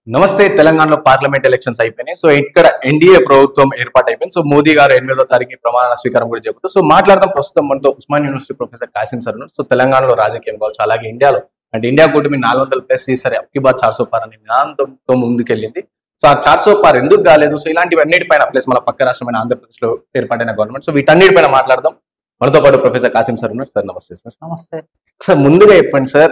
నమస్తే. తెలంగాణలో parliament elections అయిపోయినాయి. సో ఇక్కడ ఎన్డీఏ ప్రభుత్వం ఏర్పాటు అయిపోయింది. సో మోదీ గారు 8వ తారీఖు ప్రమాణ స్వీకారం కూడా చెబుతూ సో మాట్లాడదాం. ప్రస్తుతం మనతో Osman university professor Kasim sir ఉన్నారు. సో తెలంగాణలో రాజకీయం కావచ్చు, అలాగే ఇండియాలో అంటే ఇండియా కూటమి 400+ ఈసారి అబ్కి బాత్ 400 పార్ అనే నినాదంతో ముందుకెళ్ళింది. సో ఆ 400 పార్ ఎందుకు కాలేదు, సో ఇలాంటివన్నిటిపైన ప్లస్ మన పక్క రాష్ట్రమైన ఆంధ్రప్రదేశ్ లో ఏర్పాటైన గవర్నమెంట్, సో వీటన్నిటిపైన మాట్లాడదాం. మనతో పాటు ప్రొఫెసర్ కాసిం సార్ ఉన్నారు. సార్ నమస్తే. సార్ నమస్తే. సార్ ముందుగా చెప్పండి sir,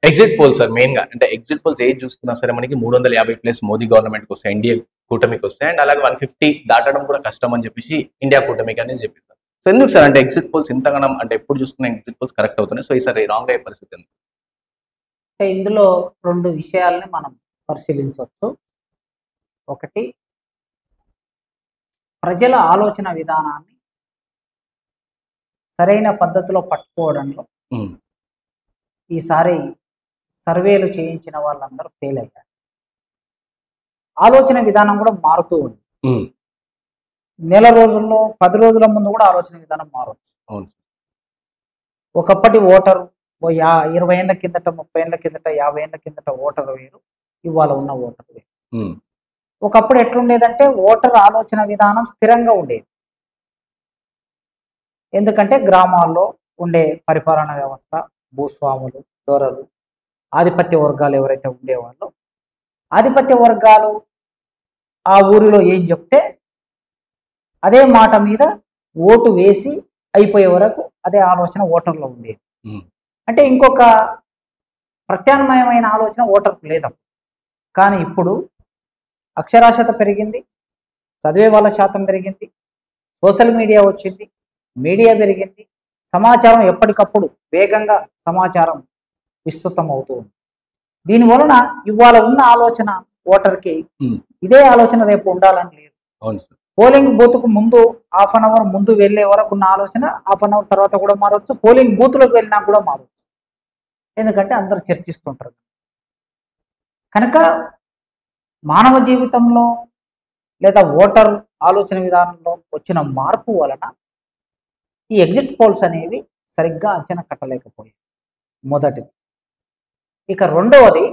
exit poll sir main గా అంటే ఎగ్జిట్ పోల్స్ ఏది చూసుకున్నా సరే మనకి 350+ మోదీ గవర్నమెంట్ కి వస్తాయి, ఎన్డీఏ కూటమికి వస్తాయి. అండ్ అలాగే 150 దాటడం కూడా కష్టం అని చెప్పేసి ఇండియా కూటమికి అనేది చెప్పారు. సో ఎందుకు సార్ అంటే ఎగ్జిట్ పోల్స్ ఇంతగానం అంటే ఎప్పుడు చూసుకున్న ఎగ్జిట్ పోల్స్ కరెక్ట్ అవుతున్నాయి, సో ఈసారి రాంగ్ అయ్యే పరిస్థితి ఎందుకు? అంటే ఇందులో రెండు విషయాల్ని మనం పరిశీలించవచ్చు. ఒకటి, ప్రజల ఆలోచన విధానాన్ని సరైన పద్ధతిలో పట్టుకోవడంలో ఈసారి సర్వేలు చేయించిన వాళ్ళందరూ ఫెయిల్ అయ్యారు. ఆలోచన విధానం కూడా మారుతూ ఉంది. నెల రోజుల్లో 10 రోజుల ముందు కూడా ఆలోచన విధానం మారవచ్చు. ఒకప్పటి ఓటరు 20 ఏళ్ల కిందట, 30 ఏళ్ల కిందట, 50 ఏళ్ల కిందట ఓటరు వేరు, ఇవాళ ఉన్న ఓటరు వేరు. ఒకప్పుడు ఎట్లుండేదంటే ఓటర్ ఆలోచన విధానం స్థిరంగా ఉండేది. ఎందుకంటే గ్రామాల్లో ఉండే పరిపాలన వ్యవస్థ, భూస్వాములు, దొరలు, ఆధిపత్య వర్గాలు ఎవరైతే ఉండేవాళ్ళో ఆధిపత్య వర్గాలు ఆ ఊరిలో ఏం చెప్తే అదే మాట మీద ఓటు వేసి అయిపోయే వరకు అదే ఆలోచన ఓటర్లో ఉండేది. అంటే ఇంకొక ప్రత్యామ్నాయమైన ఆలోచన ఓటర్కు లేదు. కానీ ఇప్పుడు అక్షరాస్యత పెరిగింది, చదివే వాళ్ళ శాతం పెరిగింది, సోషల్ మీడియా వచ్చింది, మీడియా పెరిగింది, సమాచారం ఎప్పటికప్పుడు వేగంగా సమాచారం విస్తృతం అవుతూ ఉంది. దీనివలన ఇవాళ ఉన్న ఆలోచన ఓటర్కి ఇదే ఆలోచన రేపు ఉండాలని లేదు. పోలింగ్ బూత్కు ముందు హాఫ్ అన్ అవర్ ముందు వెళ్ళే వరకు ఉన్న ఆలోచన హాఫ్ అన్ అవర్ తర్వాత కూడా మారవచ్చు, పోలింగ్ బూత్లోకి వెళ్ళినా కూడా మారవచ్చు. ఎందుకంటే అందరూ చర్చిస్తుంటారు కనుక. మానవ జీవితంలో లేదా ఓటర్ ఆలోచన విధానంలో వచ్చిన మార్పు వలన ఈ ఎగ్జిట్ పోల్స్ అనేవి సరిగ్గా అంచనా కట్టలేకపోయాయి, మొదటిది. ఇక రెండవది,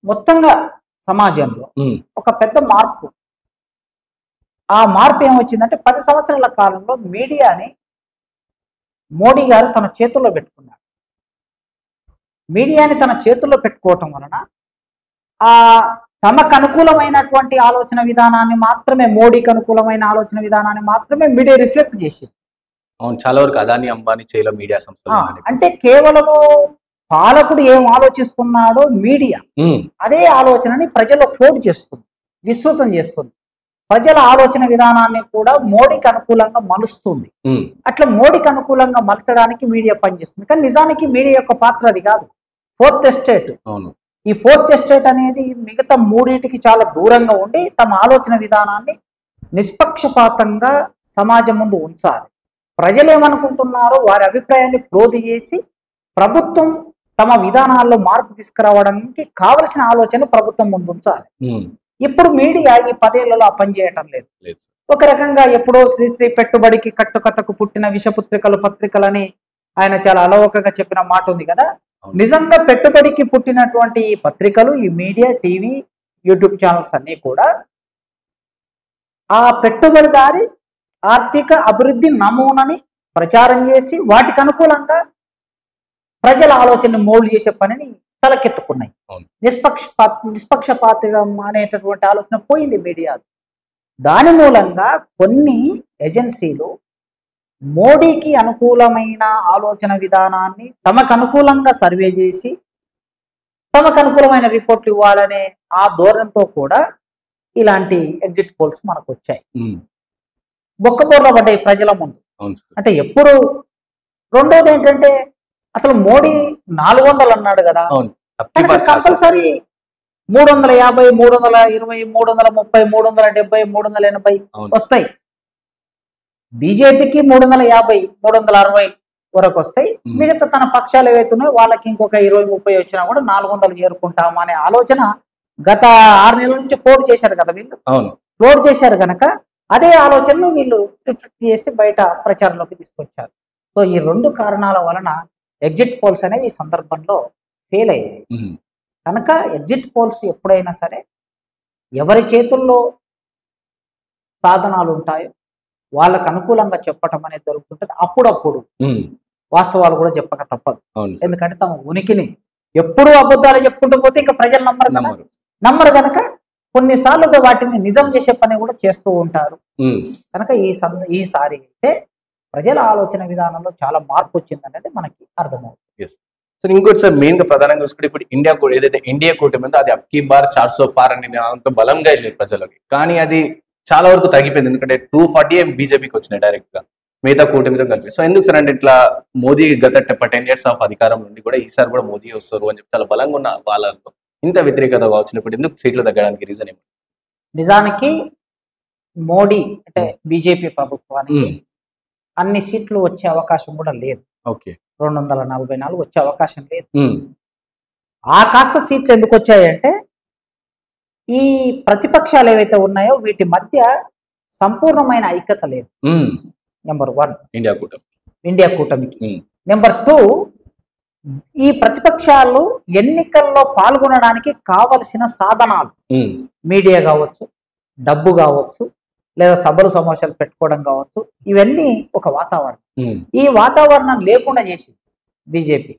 మొత్తంగా సమాజంలో ఒక పెద్ద మార్పు. ఆ మార్పు ఏమొచ్చిందంటే 10 సంవత్సరాల కాలంలో మీడియాని మోడీ గారు తన చేతుల్లో పెట్టుకున్నాడు. మీడియాని తన చేతుల్లో పెట్టుకోవటం వలన ఆ తమకు అనుకూలమైనటువంటి ఆలోచన విధానాన్ని మాత్రమే, మోడీకి అనుకూలమైన ఆలోచన విధానాన్ని మాత్రమే మీడియా రిఫ్లెక్ట్ చేసింది. అవును, చాలా వరకు అదాని అంబానీ చేయలో మీడియా సంస్థలు అంటే కేవలము పాలకుడు ఏం ఆలోచిస్తున్నాడో మీడియా అదే ఆలోచనని ప్రజల్లో ఫ్లోట్ చేస్తుంది, విస్తృతం చేస్తుంది. ప్రజల ఆలోచన విధానాన్ని కూడా మోడీకి అనుకూలంగా మలుస్తుంది. అట్లా మోడీకి అనుకూలంగా మలచడానికి మీడియా పనిచేస్తుంది. కానీ నిజానికి మీడియా యొక్క పాత్ర అది కాదు. ఫోర్త్ ఎస్టేట్, ఈ ఫోర్త్ ఎస్టేట్ అనేది మిగతా మూడింటికి చాలా దూరంగా ఉండి తమ ఆలోచన విధానాన్ని నిష్పక్షపాతంగా సమాజం ముందు ఉంచాలి. ప్రజలు ఏమనుకుంటున్నారో వారి అభిప్రాయాన్ని ప్రోధి చేసి ప్రభుత్వం తమ విధానాల్లో మార్పు తీసుకురావడానికి కావలసిన ఆలోచన ప్రభుత్వం ముందు ఉంచాలి. ఇప్పుడు మీడియా ఈ 10 ఏళ్లలో ఆ పని చేయటం లేదు. ఒక రకంగా ఎప్పుడో శ్రీశ్రీ పెట్టుబడికి కట్టుకథకు పుట్టిన విషపుత్రికలు పత్రికలని ఆయన చాలా అలవోకగా చెప్పిన మాట ఉంది కదా. నిజంగా పెట్టుబడికి పుట్టినటువంటి ఈ పత్రికలు, ఈ మీడియా, టీవీ, యూట్యూబ్ ఛానల్స్ అన్నీ కూడా ఆ పెట్టుబడిదారి ఆర్థిక అభివృద్ధి నమూనాని ప్రచారం చేసి వాటికి అనుకూలంగా ప్రజల ఆలోచనని మోల్డ్ చేసే పనిని తలకెత్తుకున్నాయి. నిష్పక్షపాతం అనేటటువంటి ఆలోచన పోయింది మీడియా. దాని మూలంగా కొన్ని ఏజెన్సీలు మోడీకి అనుకూలమైన ఆలోచన విధానాన్ని తమకు అనుకూలంగా సర్వే చేసి తమకు అనుకూలమైన రిపోర్ట్లు ఇవ్వాలనే ఆ ధోరణితో కూడా ఇలాంటి ఎగ్జిట్ పోల్స్ మనకు వచ్చాయి. బొక్కబోర్ల పడ్డాయి ప్రజల ముందు. అంటే ఎప్పుడు. రెండోది ఏంటంటే అసలు మోడీ 400 అన్నాడు కదా, కంపల్సరీ 350, 320, 330, 370, 380 వస్తాయి. బీజేపీకి 350, 360 వరకు వస్తాయి. మిగతా తన పక్షాలు ఏవైతున్నాయో వాళ్ళకి ఇంకొక 20-30 వచ్చినా కూడా 400 చేరుకుంటామా అనే ఆలోచన గత 6 నెలల నుంచి పోటీ చేశారు కదా వీళ్ళు. పోటీ చేశారు కనుక అదే ఆలోచనను వీళ్ళు రిఫ్లెక్ట్ చేసి బయట ప్రచారంలోకి తీసుకొచ్చారు. సో ఈ 2 కారణాల వలన ఎగ్జిట్ పోల్స్ అనేవి ఈ సందర్భంలో ఫెయిల్ అయ్యాయి. కనుక ఎగ్జిట్ పోల్స్ ఎప్పుడైనా సరే ఎవరి చేతుల్లో సాధనాలు ఉంటాయో వాళ్ళకు అనుకూలంగా చెప్పటం అనేది జరుగుతుంటుంది. అప్పుడప్పుడు వాస్తవాలు కూడా చెప్పక తప్పదు. ఎందుకంటే తమ ఉనికిని ఎప్పుడూ అబద్ధాలు చెప్పుకుంటూ పోతే ఇంకా ప్రజలు నమ్మరు కనుక కొన్నిసార్లు వాటిని నిజం చేసే పని కూడా చేస్తూ ఉంటారు. కనుక ఈసారి అయితే ప్రజల ఆలోచన విధానంలో చాలా మార్పు వచ్చింది అనేది మనకి అర్థమవుతుంది. సో ఇంకోటి సార్, మెయిన్ గా ప్రధానంగా చూసుకుంటే ఇప్పుడు ఇండియా ఏదైతే ఇండియా కూటమి ఉందో అది అబ్కీ బార్ 400 పార్ అని అంత బలంగా వెళ్ళింది ప్రజలకి. కానీ అది చాలా వరకు తగ్గిపోయింది. ఎందుకంటే 240 బీజేపీకి వచ్చినాయి డైరెక్ట్ గా మిగతా కూటమితో కలిపి. సో ఎందుకు సార్ అంటే ఇట్లా మోదీ గత 10 years ఆఫ్ అధికారం నుండి కూడా ఈసారి కూడా మోదీ వస్తారు అని చెప్పి చాలా బలంగా ఉన్న వాళ్ళతో ఇంత వ్యతిరేకత కావచ్చు, ఎందుకు సీట్లు తగ్గడానికి రీజన్ ఏమి? నిజానికి మోడీ అంటే బీజేపీ ప్రభుత్వానికి అన్ని సీట్లు వచ్చే అవకాశం కూడా లేదు. 244 వచ్చే అవకాశం లేదు. ఆ కాస్త సీట్లు ఎందుకు వచ్చాయంటే ఈ ప్రతిపక్షాలు ఏవైతే ఉన్నాయో వీటి మధ్య సంపూర్ణమైన ఐక్యత లేదు. నెంబర్ 1 ఇండియా కూటమికి. నెంబర్ 2 ఈ ప్రతిపక్షాలు ఎన్నికల్లో పాల్గొనడానికి కావలసిన సాధనాలు, మీడియా కావచ్చు, డబ్బు కావచ్చు, లేదా సభలు సమావేశాలు పెట్టుకోవడం కావచ్చు, ఇవన్నీ ఒక వాతావరణం. ఈ వాతావరణం లేకుండా చేసింది బీజేపీ.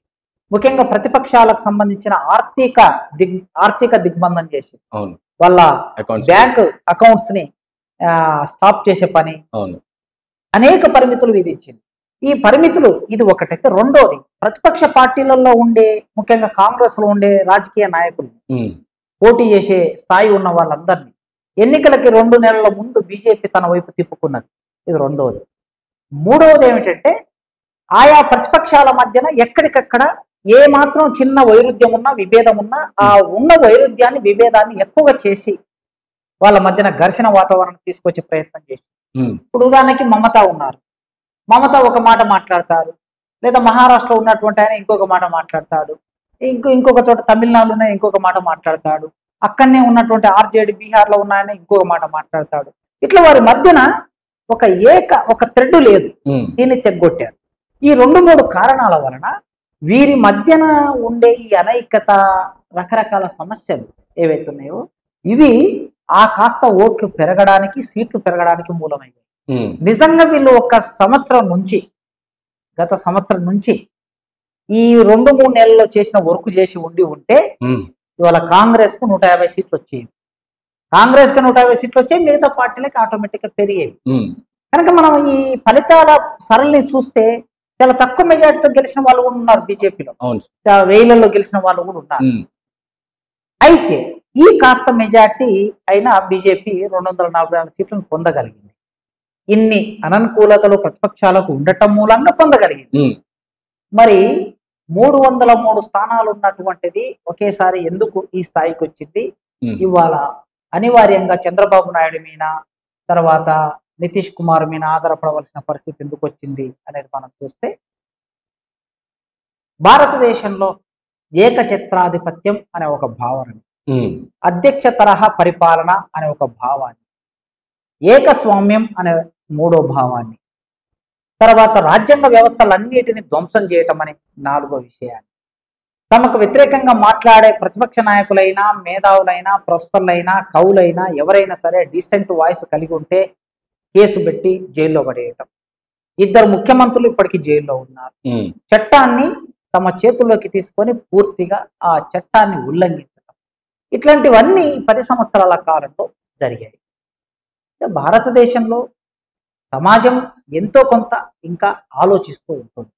ముఖ్యంగా ప్రతిపక్షాలకు సంబంధించిన ఆర్థిక దిగ్బంధం చేసి వాళ్ళ బ్యాంక్ అకౌంట్స్ ని స్టాప్ చేసే పని, అనేక పరిమితులు విధించింది. ఈ పరిమితులు ఇది ఒకటైతే, రెండోది ప్రతిపక్ష పార్టీలలో ఉండే ముఖ్యంగా కాంగ్రెస్ లో ఉండే రాజకీయ నాయకులు పోటీ చేసే స్థాయి ఉన్న వాళ్ళందరినీ ఎన్నికలకి 2 నెలల ముందు బీజేపీ తన వైపు తిప్పుకున్నది. ఇది రెండవది. మూడవది ఏమిటంటే ఆయా ప్రతిపక్షాల మధ్యన ఎక్కడికక్కడ ఏ మాత్రం చిన్న వైరుధ్యం ఉన్నా, విభేదం ఉన్నా, ఆ ఉన్న వైరుధ్యాన్ని, విభేదాన్ని ఎక్కువగా చేసి వాళ్ళ మధ్యన ఘర్షణ వాతావరణం తీసుకొచ్చే ప్రయత్నం చేసి. ఇప్పుడు ఉదాహరణకి మమత ఉన్నారు. మమత ఒక మాట మాట్లాడతారు, లేదా మహారాష్ట్ర ఉన్నటువంటి ఆయన ఇంకొక మాట మాట్లాడతాడు, ఇంకొక చోట తమిళనాడులో ఇంకొక మాట మాట్లాడతాడు, అక్కడనే ఉన్నటువంటి ఆర్జేడీ బీహార్లో ఉన్న ఆయన ఇంకొక మాట మాట్లాడతాడు. ఇట్లా వారి మధ్యన ఒక థ్రెడ్ లేదు. దీన్ని తెగ్గొట్టారు. ఈ 2-3 కారణాల వలన వీరి మధ్యన ఉండే ఈ అనైక్యత, రకరకాల సమస్యలు ఏవైతే ఉన్నాయో ఇవి ఆ కాస్త ఓట్లు పెరగడానికి, సీట్లు పెరగడానికి మూలమయ్యాయి. నిజంగా వీళ్ళు గత సంవత్సరం నుంచి ఈ 2-3 నెలల్లో చేసిన వర్క్ చేసి ఉంటే ఇవాళ కాంగ్రెస్ కు 150 సీట్లు వచ్చేవి. కాంగ్రెస్ కు 150 సీట్లు వచ్చాయి, మిగతా పార్టీలకి ఆటోమేటిక్ గా పెరిగేవి. కనుక మనం ఈ ఫలితాల సరళిని చూస్తే చాలా తక్కువ మెజార్టీతో గెలిచిన వాళ్ళు కూడా ఉన్నారు బీజేపీలో, 1000లలో గెలిచిన వాళ్ళు కూడా ఉన్నారు. అయితే ఈ కాస్త మెజార్టీ అయినా బీజేపీ 244 సీట్లను పొందగలిగింది. ఇన్ని అననుకూలతలు ప్రతిపక్షాలకు ఉండటం మూలంగా పొందగలిగింది. మరి 303 స్థానాలు ఉన్నటువంటిది ఒకేసారి ఎందుకు ఈ స్థాయికి వచ్చింది? ఇవాళ అనివార్యంగా చంద్రబాబు నాయుడు మీద, తర్వాత నితీష్ కుమార్ మీద ఆధారపడవలసిన పరిస్థితి ఎందుకు వచ్చింది అనేది మనం చూస్తే, భారతదేశంలో ఏకఛత్రాధిపత్యం అనే ఒక భావనని, అధ్యక్ష తరహా పరిపాలన అనే ఒక భావాన్ని, ఏకస్వామ్యం అనే 3వ భావాన్ని, తర్వాత రాజ్యాంగ వ్యవస్థలన్నిటిని ధ్వంసం చేయటం అనే 4వ విషయాన్ని, తమకు వ్యతిరేకంగా మాట్లాడే ప్రతిపక్ష నాయకులైనా, మేధావులైనా, ప్రొఫెసర్లైనా, కవులైనా, ఎవరైనా సరే డీసెంట్ వాయిస్ కలిగి ఉంటే కేసు పెట్టి జైల్లో పడేయటం. 2 ముఖ్యమంత్రులు ఇప్పటికీ జైల్లో ఉన్నారు. చట్టాన్ని తమ చేతుల్లోకి తీసుకొని పూర్తిగా ఆ చట్టాన్ని ఉల్లంఘించడం, ఇట్లాంటివన్నీ 10 సంవత్సరాల కాలంలో జరిగాయి. భారతదేశంలో సమాజం ఎంతో కొంత ఇంకా ఆలోచిస్తూ ఉంటుంది.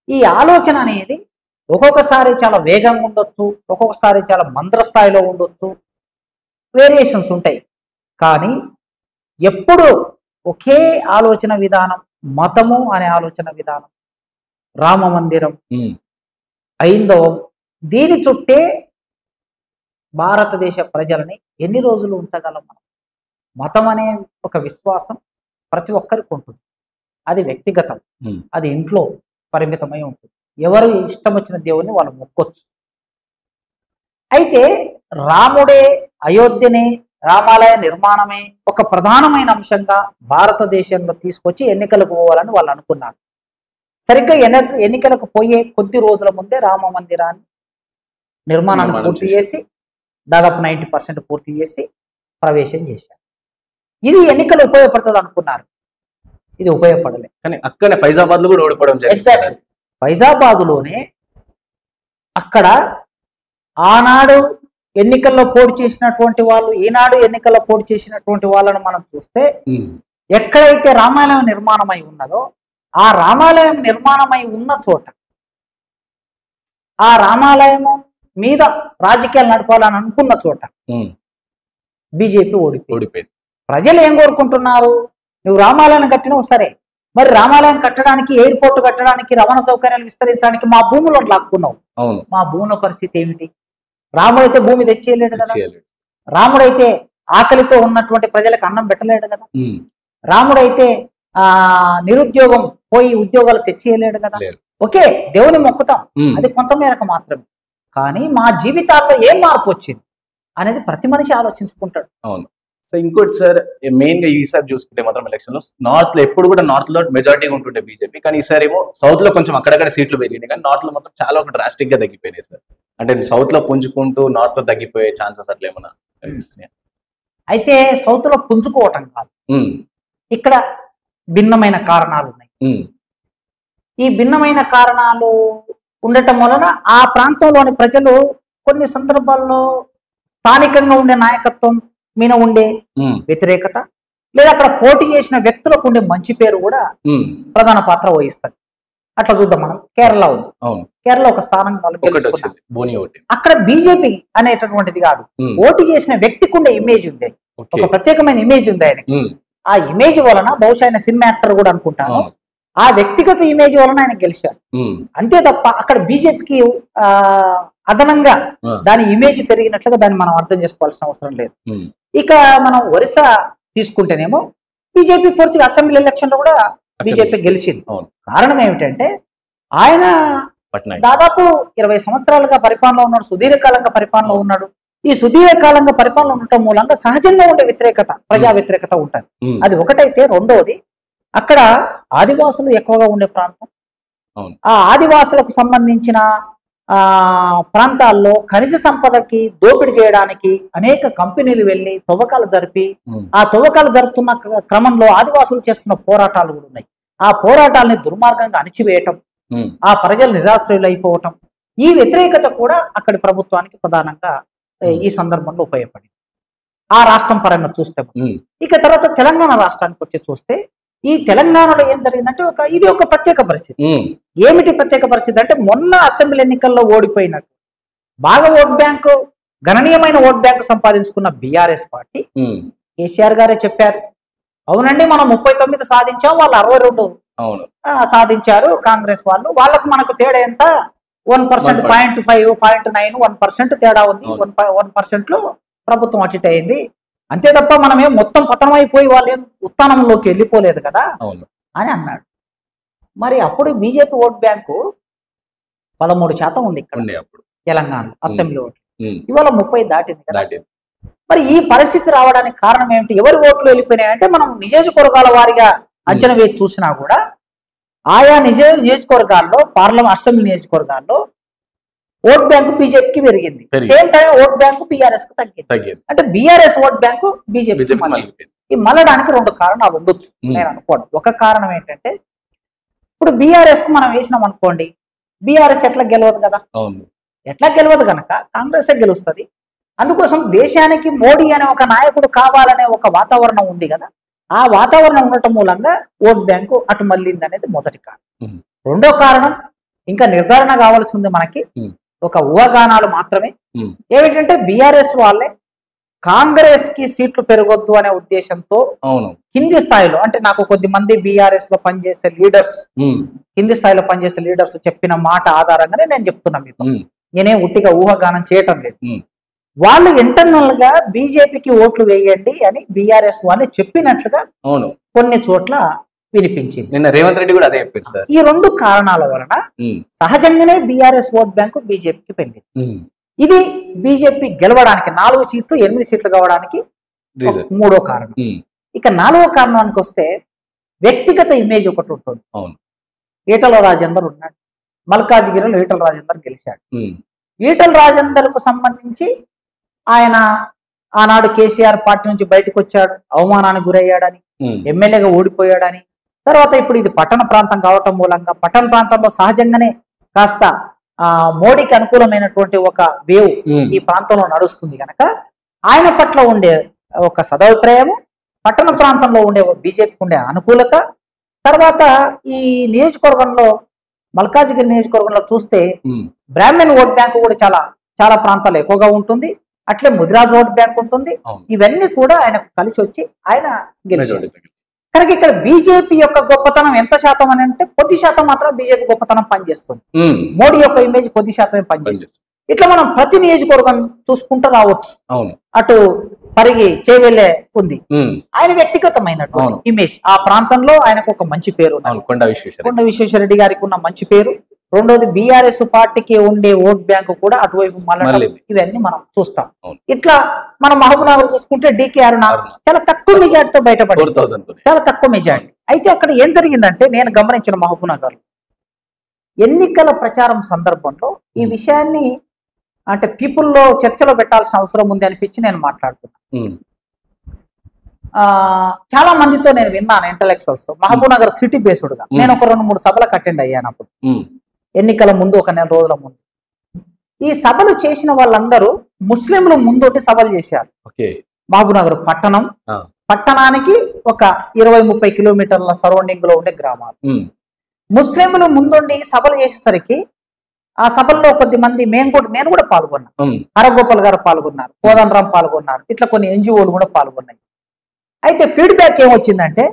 ఈ ఆలోచన అనేది ఒక్కొక్కసారి చాలా వేగంగా ఉండొచ్చు, ఒక్కొక్కసారి చాలా మంద్ర స్థాయిలో ఉండొచ్చు, వేరియేషన్స్ ఉంటాయి. కానీ ఎప్పుడు ఒకే ఆలోచన విధానం, మతము అనే ఆలోచన విధానం, రామ మందిరం, హైందవం, దీని చుట్టే భారతదేశ ప్రజలని ఎన్ని రోజులు ఉంచగలం మనం? మతం అనే ఒక విశ్వాసం ప్రతి ఒక్కరికి ఉంటుంది. అది వ్యక్తిగతం, అది ఇంట్లో పరిమితమై ఉంటుంది. ఎవరు ఇష్టం వచ్చిన దేవుణ్ణి వాళ్ళు మొక్కొచ్చు. అయితే రాముడే, అయోధ్యనే, రామాలయ నిర్మాణమే ఒక ప్రధానమైన అంశంగా భారతదేశంలో తీసుకొచ్చి ఎన్నికలకు పోవాలని వాళ్ళు అనుకున్నారు. సరిగ్గా ఎన్నికలకు పోయే కొద్ది రోజుల ముందే రామ మందిరాన్ని నిర్మాణాన్ని నిర్మాణం పూర్తి చేశారు. చేసి దాదాపు 90% పూర్తి చేసి ప్రవేశం చేశారు. ఇది ఎన్నికలు ఉపయోగపడుతుంది అనుకున్నారు, ఇది ఉపయోగపడలేదు. కానీ అక్కనే ఫైజాబాద్ లో కూడా ఓడిపోవడం జరిగింది. ఎగ్జాక్ట్లీ ఫైజాబాదులోనే అక్కడ ఆనాడు ఎన్నికల్లో పోటీ చేసినటువంటి వాళ్ళు, ఈనాడు ఎన్నికల్లో పోటీ చేసినటువంటి వాళ్ళను మనం చూస్తే ఎక్కడైతే రామాలయం నిర్మాణమై ఉన్నదో ఆ రామాలయం నిర్మాణమై ఉన్న చోట, ఆ రామాలయం మీద రాజకీయాలు నడపాలని అనుకున్న చోట బీజేపీ ఓడిపోయింది. ప్రజలు ఏం కోరుకుంటున్నారు? నువ్వు రామాలయం కట్టినావు సరే, మరి రామాలయం కట్టడానికి, ఎయిర్పోర్ట్ కట్టడానికి, రవాణా సౌకర్యాలు విస్తరించడానికి మా భూములను లాక్కున్నావు. మా భూముల పరిస్థితి ఏమిటి? రాముడైతే భూమి తెచ్చేయలేడు కదా, రాముడైతే ఆకలితో ఉన్నటువంటి ప్రజలకు అన్నం పెట్టలేడు కదా, రాముడైతే నిరుద్యోగం పోయి ఉద్యోగాలు తెచ్చేయలేడు కదా. ఓకే, దేవుని మొక్కుతాం, అది కొంత మేరకు మాత్రమే. కానీ మా జీవితాల్లో ఏం మార్పు వచ్చింది అనేది ప్రతి మనిషి ఆలోచించుకుంటాడు. అవును. సో ఇంకోటి సార్, మెయిన్ గా ఈసారి చూసుకుంటే మాత్రం ఎలక్షన్ లో నార్త్ లో ఎప్పుడు కూడా నార్త్ లో మెజారిటీగా ఉంటుండే బీజేపీ, కానీ ఈసారి ఏమో సౌత్ లో కొంచెం అక్కడక్కడ సీట్లు పెరిగినాయి, కానీ నార్త్ లో మాత్రం చాలా ఒక డ్రాస్టిక్ గా తగ్గిపోయినాయి సార్. అంటే సౌత్ లో పుంజుకుంటూ నార్త్ లో తగ్గిపోయే ఛాన్సెస్ అట్లా ఏమన్నా కనిపిస్తున్నాయి? అయితే సౌత్ లో పుంజుకోవటం కాదు, ఇక్కడ భిన్నమైన కారణాలు ఉన్నాయి. ఈ భిన్నమైన కారణాలు ఉండటం వలన ఆ ప్రాంతంలోని ప్రజలు కొన్ని సందర్భాల్లో స్థానికంగా ఉండే నాయకత్వం మీద ఉండే వ్యతిరేకత, లేదా అక్కడ పోటీ చేసిన వ్యక్తులకు ఉండే మంచి పేరు కూడా ప్రధాన పాత్ర వహిస్తుంది. అట్లా చూద్దాం మనం. కేరళ ఉంది, కేరళ ఒక స్థానం అక్కడ బీజేపీ అనేటటువంటిది కాదు, పోటీ చేసిన వ్యక్తికి ఉండే ఇమేజ్ ఉంది, ఒక ప్రత్యేకమైన ఇమేజ్ ఉంది ఆయనకి. ఆ ఇమేజ్ వలన బహుశా ఆయన సినిమా యాక్టర్ కూడా అనుకుంటాను, ఆ వ్యక్తిగత ఇమేజ్ వలన ఆయన గెలిచారు. అంతే తప్ప అక్కడ బీజేపీకి అదనంగా దాని ఇమేజ్ పెరిగినట్లుగా దాన్ని మనం అర్థం చేసుకోవాల్సిన అవసరం లేదు. ఇక మనం ఒరిస్సా తీసుకుంటేనేమో బీజేపీ పూర్తిగా అసెంబ్లీ ఎలక్షన్ లో కూడా బీజేపీ గెలిచింది. కారణం ఏమిటంటే ఆయన దాదాపు 20 సంవత్సరాలుగా పరిపాలనలో ఉన్నాడు, సుదీర్ఘకాలంగా పరిపాలనలో ఉన్నాడు. ఈ సుదీర్ఘకాలంగా పరిపాలన ఉండటం మూలంగా సహజంగా ఉండే వ్యతిరేకత, ప్రజా వ్యతిరేకత ఉంటుంది. అది ఒకటైతే, రెండోది అక్కడ ఆదివాసులు ఎక్కువగా ఉండే ప్రాంతం. ఆ ఆదివాసులకు సంబంధించిన ప్రాంతాల్లో ఖనిజ సంపదకి దోపిడీ చేయడానికి అనేక కంపెనీలు వెళ్ళి తవ్వకాలు జరిపి, ఆ తవ్వకాలు జరుపుతున్న క్రమంలో ఆదివాసులు చేస్తున్న పోరాటాలు కూడా ఉన్నాయి. ఆ పోరాటాలని దుర్మార్గంగా అణిచివేయటం, ఆ ప్రజలు నిరాశ్రయులు అయిపోవటం, ఈ వ్యతిరేకత కూడా అక్కడి ప్రభుత్వానికి ప్రధానంగా ఈ సందర్భంలో ఉపయోగపడింది. ఆ రాష్ట్రం పరంగా చూస్తే, ఇక తర్వాత తెలంగాణ రాష్ట్రానికి వచ్చి చూస్తే, ఈ తెలంగాణలో ఏం జరిగిందంటే ఇది ఒక ప్రత్యేక పరిస్థితి. ఏమిటి ప్రత్యేక పరిస్థితి అంటే, మొన్న అసెంబ్లీ ఎన్నికల్లో ఓడిపోయినట్టు బాగా ఓట్ బ్యాంకు, గణనీయమైన ఓట్ బ్యాంకు సంపాదించుకున్న బీఆర్ఎస్ పార్టీ, కేసీఆర్ గారే చెప్పారు, అవునండి మనం 39 సాధించాం, వాళ్ళు 62 సాధించారు కాంగ్రెస్ వాళ్ళు, వాళ్ళకు మనకు తేడా ఎంత 1%, 0.5, 0.9, 1% తేడా ఉంది, 1% లో ప్రభుత్వం అటు అయింది, అంతే తప్ప మనమేం మొత్తం పతనం అయిపోయి వాళ్ళేం ఉత్థానంలోకి వెళ్ళిపోలేదు కదా అని అన్నాడు. మరి అప్పుడు బీజేపీ ఓట్ బ్యాంకు 13% ఉంది ఇక్కడ తెలంగాణ అసెంబ్లీ ఓట్లు, ఇవాళ 30 దాటింది కదా. మరి ఈ పరిస్థితి రావడానికి కారణం ఏమిటి? ఎవరి ఓట్లు వెళ్ళిపోయినాయంటే, మనం నియోజకవర్గాల వారిగా అంచనా వేసి చూసినా కూడా ఆయా నియోజకవర్గాల్లో, పార్లమెంట్ అసెంబ్లీ నియోజకవర్గాల్లో ఓట్ బ్యాంకు బీజేపీకి పెరిగింది, same time vote bank BRS కు తగ్గింది. అంటే బీఆర్ఎస్ ఓట్ బ్యాంకు బీజేపీ ఈ మళ్ళడానికి 2 కారణాలు ఉండొచ్చు నేను అనుకోండి. ఒక కారణం ఏంటంటే, ఇప్పుడు బీఆర్ఎస్ కు మనం వేసినాం అనుకోండి, బీఆర్ఎస్ ఎట్లా గెలవదు కదా, ఎట్లా గెలవదు కనుక కాంగ్రెస్ గెలుస్తుంది. అందుకోసం దేశానికి మోడీ అనే ఒక నాయకుడు కావాలనే ఒక వాతావరణం ఉంది కదా, ఆ వాతావరణం ఉండటం మూలంగా ఓట్ బ్యాంకు అటు మళ్ళింది అనేది మొదటి కారణం. రెండో కారణం ఇంకా నిర్ధారణ కావాల్సి ఉంది మనకి, ఒక ఊహాగానాలు మాత్రమే. ఏమిటంటే బీఆర్ఎస్ వాళ్ళే కాంగ్రెస్ కి సీట్లు పెరగొద్దు అనే ఉద్దేశంతో కింది స్థాయిలో, అంటే నాకు కొద్దిమంది బీఆర్ఎస్ లో పనిచేసే లీడర్స్, కింది స్థాయిలో పనిచేసే లీడర్స్ చెప్పిన మాట ఆధారంగానే నేను చెప్తున్నా మీతో, నేనే ఉట్టిగా ఊహాగానం చేయటం లేదు. వాళ్ళు ఇంటర్నల్ గా బీజేపీకి ఓట్లు వేయండి అని బీఆర్ఎస్ వాళ్ళు చెప్పినట్లుగా కొన్ని చోట్ల వినిపించింది. నిన్న రేవంత్ రెడ్డి కూడా అదే చెప్పారు సార్. ఈ 2 కారణాల వలన సహజంగానే బీఆర్ఎస్ ఓట్ బ్యాంకు బీజేపీకి పెళ్ళింది. ఇది బీజేపీ గెలవడానికి 4 సీట్లు 8 సీట్లు కావడానికి 3వ కారణం. ఇక 4వ కారణానికి వస్తే వ్యక్తిగత ఇమేజ్ ఒకటి ఉంటుంది. ఈటల రాజేందర్ ఉన్నాడు, మల్కాజ్గిరిలో ఈటల రాజేందర్ గెలిచాడు. ఈటల రాజేందర్కు సంబంధించి ఆయన ఆనాడు కేసీఆర్ పార్టీ నుంచి బయటకు వచ్చాడు, అవమానానికి గురయ్యాడని, ఎమ్మెల్యేగా ఓడిపోయాడని, తర్వాత ఇప్పుడు ఇది పట్టణ ప్రాంతం కావటం మూలంగా పట్టణ ప్రాంతంలో సహజంగానే కాస్త మోడీకి అనుకూలమైనటువంటి ఒక వేవ్ ఈ ప్రాంతంలో నడుస్తుంది కనుక ఆయన పట్ల ఉండే ఒక సదభిప్రాయము, పట్టణ ప్రాంతంలో ఉండే బీజేపీకి ఉండే అనుకూలత, తర్వాత ఈ నియోజకవర్గంలో మల్కాజిగిరి నియోజకవర్గంలో చూస్తే బ్రాహ్మణ్ ఓట్ బ్యాంకు కూడా చాలా చాలా ప్రాంతాల్లో ఎక్కువగా ఉంటుంది, అట్లే ముదిరాజ్ ఓట్ బ్యాంక్ ఉంటుంది. ఇవన్నీ కూడా ఆయనకు కలిసి వచ్చి ఆయన గెలిచాడు. కనుక ఇక్కడ బీజేపీ యొక్క గొప్పతనం ఎంత శాతం అని అంటే కొద్ది శాతం మాత్రం బీజేపీ గొప్పతనం పనిచేస్తుంది, మోడీ యొక్క ఇమేజ్ కొద్ది శాతమే పనిచేస్తుంది. ఇట్లా మనం ప్రతి నియోజకవర్గం చూసుకుంటూ రావచ్చు. అటు పరిగి చేవెళ్ళే ఉంది, ఆయన వ్యక్తిగతమైనటువంటి ఇమేజ్, ఆ ప్రాంతంలో ఆయనకు ఒక మంచి పేరు, కొండ విశ్వేశ్వరరెడ్డి గారికి ఉన్న మంచి పేరు. రెండోది బీఆర్ఎస్ పార్టీకి ఉండే ఓట్ బ్యాంకు కూడా అటువైపు మళ్ళీ ఇవన్నీ మనం చూస్తాం. ఇట్లా మనం మహబూబ్ నగర్ చూసుకుంటే డీకే అరుణ చాలా తక్కువ మెజార్టీతో బయటపడింది, చాలా తక్కువ మెజార్టీ. అయితే అక్కడ ఏం జరిగిందంటే నేను గమనించిన మహబూబ్ నగర్ ఎన్నికల ప్రచారం సందర్భంలో ఈ విషయాన్ని అంటే పీపుల్లో చర్చలో పెట్టాల్సిన అవసరం ఉంది అనిపించి నేను మాట్లాడుతున్నా. చాలా మందితో నేను విన్నాను ఇంటలెక్చువల్స్ తో, మహబూబ్ నగర్ సిటీ బేస్డ్ గా నేను ఒక 2-3 సభలకు అటెండ్ అయ్యాను అప్పుడు, ఎన్నికల ముందు ఒక 4 రోజుల ముందు. ఈ సభలు చేసిన వాళ్ళందరూ ముస్లింలు ముందోటి సభలు చేశారు. మహబూబ్ నగర్ పట్టణానికి ఒక 20-30 కిలోమీటర్ల సరౌండింగ్ లో ఉండే గ్రామాలు. ముస్లింలు ముందుండి సభలు చేసేసరికి ఆ సభల్లో కొద్దిమంది నేను కూడా పాల్గొన్నా, హరగోపాల్ గారు పాల్గొన్నారు, కోదండరాం పాల్గొన్నారు, ఇట్లా కొన్ని ఎన్జిఓలు కూడా పాల్గొన్నాయి. అయితే ఫీడ్బ్యాక్ ఏమొచ్చిందంటే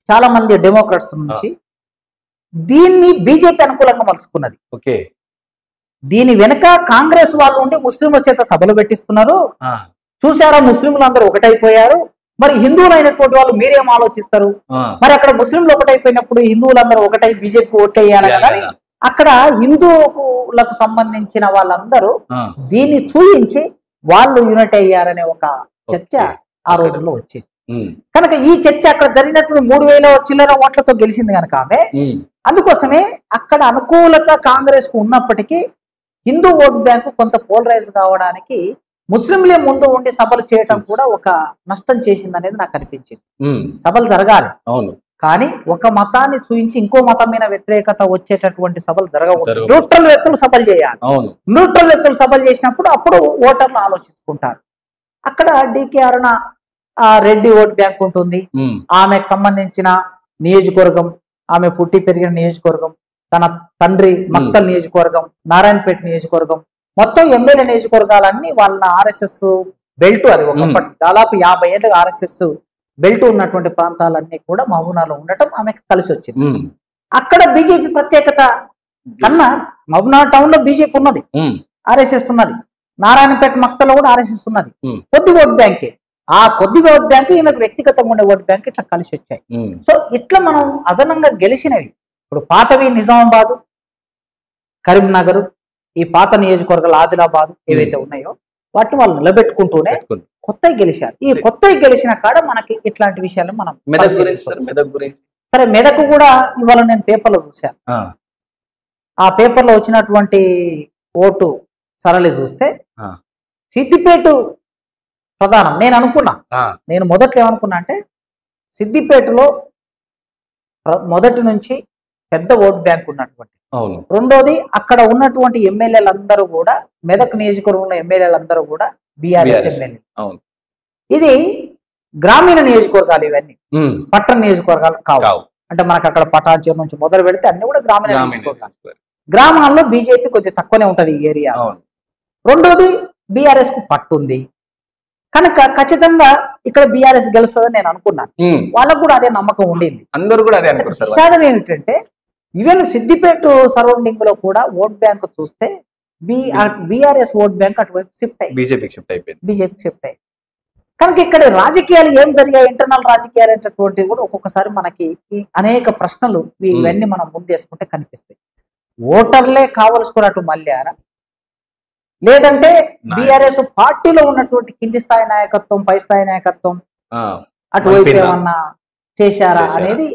చాలా మంది డెమోక్రాట్స్ నుంచి దీన్ని బీజేపీ అనుకూలంగా మలుచుకున్నది. దీని వెనుక కాంగ్రెస్ వాళ్ళు ఉండి ముస్లింల చేత సభలు పెట్టిస్తున్నారు, చూసారా ముస్లింలు అందరూ ఒకటైపోయారు, మరి హిందువులు అయినటువంటి వాళ్ళు మీరేం ఆలోచిస్తారు, మరి అక్కడ ముస్లింలు ఒకటైపోయినప్పుడు హిందువులందరూ ఒకటై బీజేపీకి ఓట్లేయాలి కానీ అక్కడ హిందువులకు సంబంధించిన వాళ్ళందరూ దీన్ని చూయించి వాళ్ళు యూనిట్ అయ్యారనే ఒక చర్చ ఆ రోజుల్లో వచ్చింది. కనుక ఈ చర్చ అక్కడ జరిగినప్పుడు 3000 చిల్లర ఓట్లతో గెలిచింది కనుక ఆమె, అందుకోసమే అక్కడ అనుకూలత కాంగ్రెస్ కు ఉన్నప్పటికీ హిందూ ఓట్ బ్యాంకు కొంత పోలరైజ్ కావడానికి ముస్లింలే ముందు ఉండి సభలు చేయటం కూడా ఒక నష్టం చేసింది అనేది నాకు అనిపించింది. సభలు జరగాలి కానీ ఒక మతాన్ని చూయించి ఇంకో మతం మీద వ్యతిరేకత వచ్చేటటువంటి సభలు జరగకూడదు. న్యూట్రల్ వ్యక్తులు సభలు చేయాలి, న్యూట్రల్ వ్యక్తులు సభలు చేసినప్పుడు అప్పుడు ఓటర్లు ఆలోచించుకుంటారు. అక్కడ డీకే అరుణ రెడ్డి ఓట్ బ్యాంక్ ఉంటుంది, ఆమెకు సంబంధించిన నియోజకవర్గం, ఆమె పుట్టి పెరిగిన నియోజకవర్గం, తన తండ్రి మక్తల్ నియోజకవర్గం, నారాయణపేట నియోజకవర్గం, మొత్తం ఎమ్మెల్యే నియోజకవర్గాలన్నీ వాళ్ళ ఆర్ఎస్ఎస్ బెల్ట్, అది ఒకప్పటి దాదాపు 50 ఏళ్ళగా ఆర్ఎస్ఎస్ బెల్ట్ ఉన్నటువంటి ప్రాంతాలన్నీ కూడా మహబూబ్నగర్లో ఉండటం ఆమెకు కలిసి వచ్చింది. అక్కడ బీజేపీ ప్రత్యేకత కన్నా మహబూబ్నగర్ టౌన్ లో బీజేపీ ఉన్నది, ఆర్ఎస్ఎస్ ఉన్నది, నారాయణపేట మక్తలో కూడా ఆర్ఎస్ఎస్ ఉన్నది, కొద్ది ఓట్ బ్యాంకే. ఆ కొద్ది ఓట్ బ్యాంక్ ఈమెకు వ్యక్తిగతంగా ఉండే ఓట్ బ్యాంక్ ఇట్లా కలిసి వచ్చాయి. సో ఇట్లా మనం అదనంగా గెలిచినవి ఇప్పుడు పాతవి నిజామాబాద్, కరీంనగర్, ఈ పాత నియోజకవర్గాలు ఆదిలాబాద్ ఏవైతే ఉన్నాయో వాటిని వాళ్ళు నిలబెట్టుకుంటూనే కొత్తవి గెలిచారు. ఈ కొత్తవి గెలిచిన కాడ మనకి ఇట్లాంటి విషయాలు మనం సరే మెదక్ కూడా ఇవాళ నేను పేపర్లో చూశాను. ఆ పేపర్లో వచ్చినటువంటి ఓటు సరళి చూస్తే సిద్దిపేట ప్రధానం. నేను అనుకున్నా, నేను మొదట్లో ఏమనుకున్నా అంటే సిద్దిపేటలో మొదటి నుంచి పెద్ద ఓట్ బ్యాంక్ ఉన్నటువంటి, రెండోది అక్కడ ఉన్నటువంటి ఎమ్మెల్యేలందరూ కూడా మెదక్ నియోజకవర్గంలో ఎమ్మెల్యేలందరూ కూడా బీఆర్ఎస్ ఎమ్మెల్యే. ఇది గ్రామీణ నియోజకవర్గాలు, ఇవన్నీ పట్టణ నియోజకవర్గాలు కావు. అంటే మనకు అక్కడ పటాన్చేరు నుంచి మొదలు పెడితే అన్ని కూడా గ్రామీణ నియోజకవర్గాలు. గ్రామాల్లో బీజేపీ కొద్దిగా తక్కువనే ఉంటది ఈ ఏరియా. రెండోది బీఆర్ఎస్ కు పట్టుంది కనుక ఖచ్చితంగా ఇక్కడ బీఆర్ఎస్ గెలుస్తుందని నేను అనుకున్నాను. వాళ్ళకు కూడా అదే నమ్మకం ఉండింది, అందరూ కూడా అదే అనుకుంటారు. విషాదం ఏమిటంటే ఈవెన్ సిద్దిపేట సరౌండింగ్ లో కూడా ఓట్ బ్యాంక్ చూస్తే బీఆర్ఎస్ ఓట్ బ్యాంక్ అటువైపు షిఫ్ట్ అయ్యి బీజేపీకి షిఫ్ట్ అయ్యి కనుక ఇక్కడ రాజకీయాలు ఏం జరిగాయి, ఇంటర్నల్ రాజకీయాలు అనేటటువంటివి కూడా ఒక్కొక్కసారి మనకి అనేక ప్రశ్నలు ఇవన్నీ మనం ముందేసుకుంటే కనిపిస్తాయి. ఓటర్లే కావలసుకున్నట్టు మళ్ళారా, లేదంటే బీఆర్ఎస్ పార్టీలో ఉన్నటువంటి కింది స్థాయి నాయకత్వం, పై స్థాయి నాయకత్వం అటువైపు ఏమన్నా చేశారా అనేది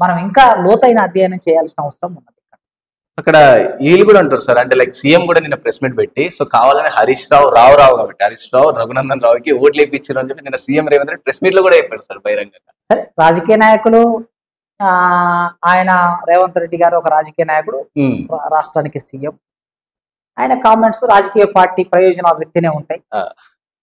మనం ఇంకా లోతైన అధ్యయనం చేయాల్సిన అవసరం ఉన్నది. అక్కడ వీళ్ళు కూడా అంటారు సార్, అంటే లైక్ సీఎం కూడా నిన్న ప్రెస్ మీట్ పెట్టి, సో కావాలని హరీష్ రావు కాబట్టి హరీష్ రావు రఘునందన్ రావుకి ఓట్లు వేయించారు అని చెప్పి నిన్న CM Revanth Reddy press meet లో కూడా చెప్పారు సార్ బహిరంగంగా. సరే, రాజకీయ నాయకులు, ఆయన రేవంత్ రెడ్డి గారు ఒక రాజకీయ నాయకుడు, రాష్ట్రానికి సీఎం. ఆయన కామెంట్స్ రాజకీయ పార్టీ ప్రయోజనాల రీతినే ఉంటాయి,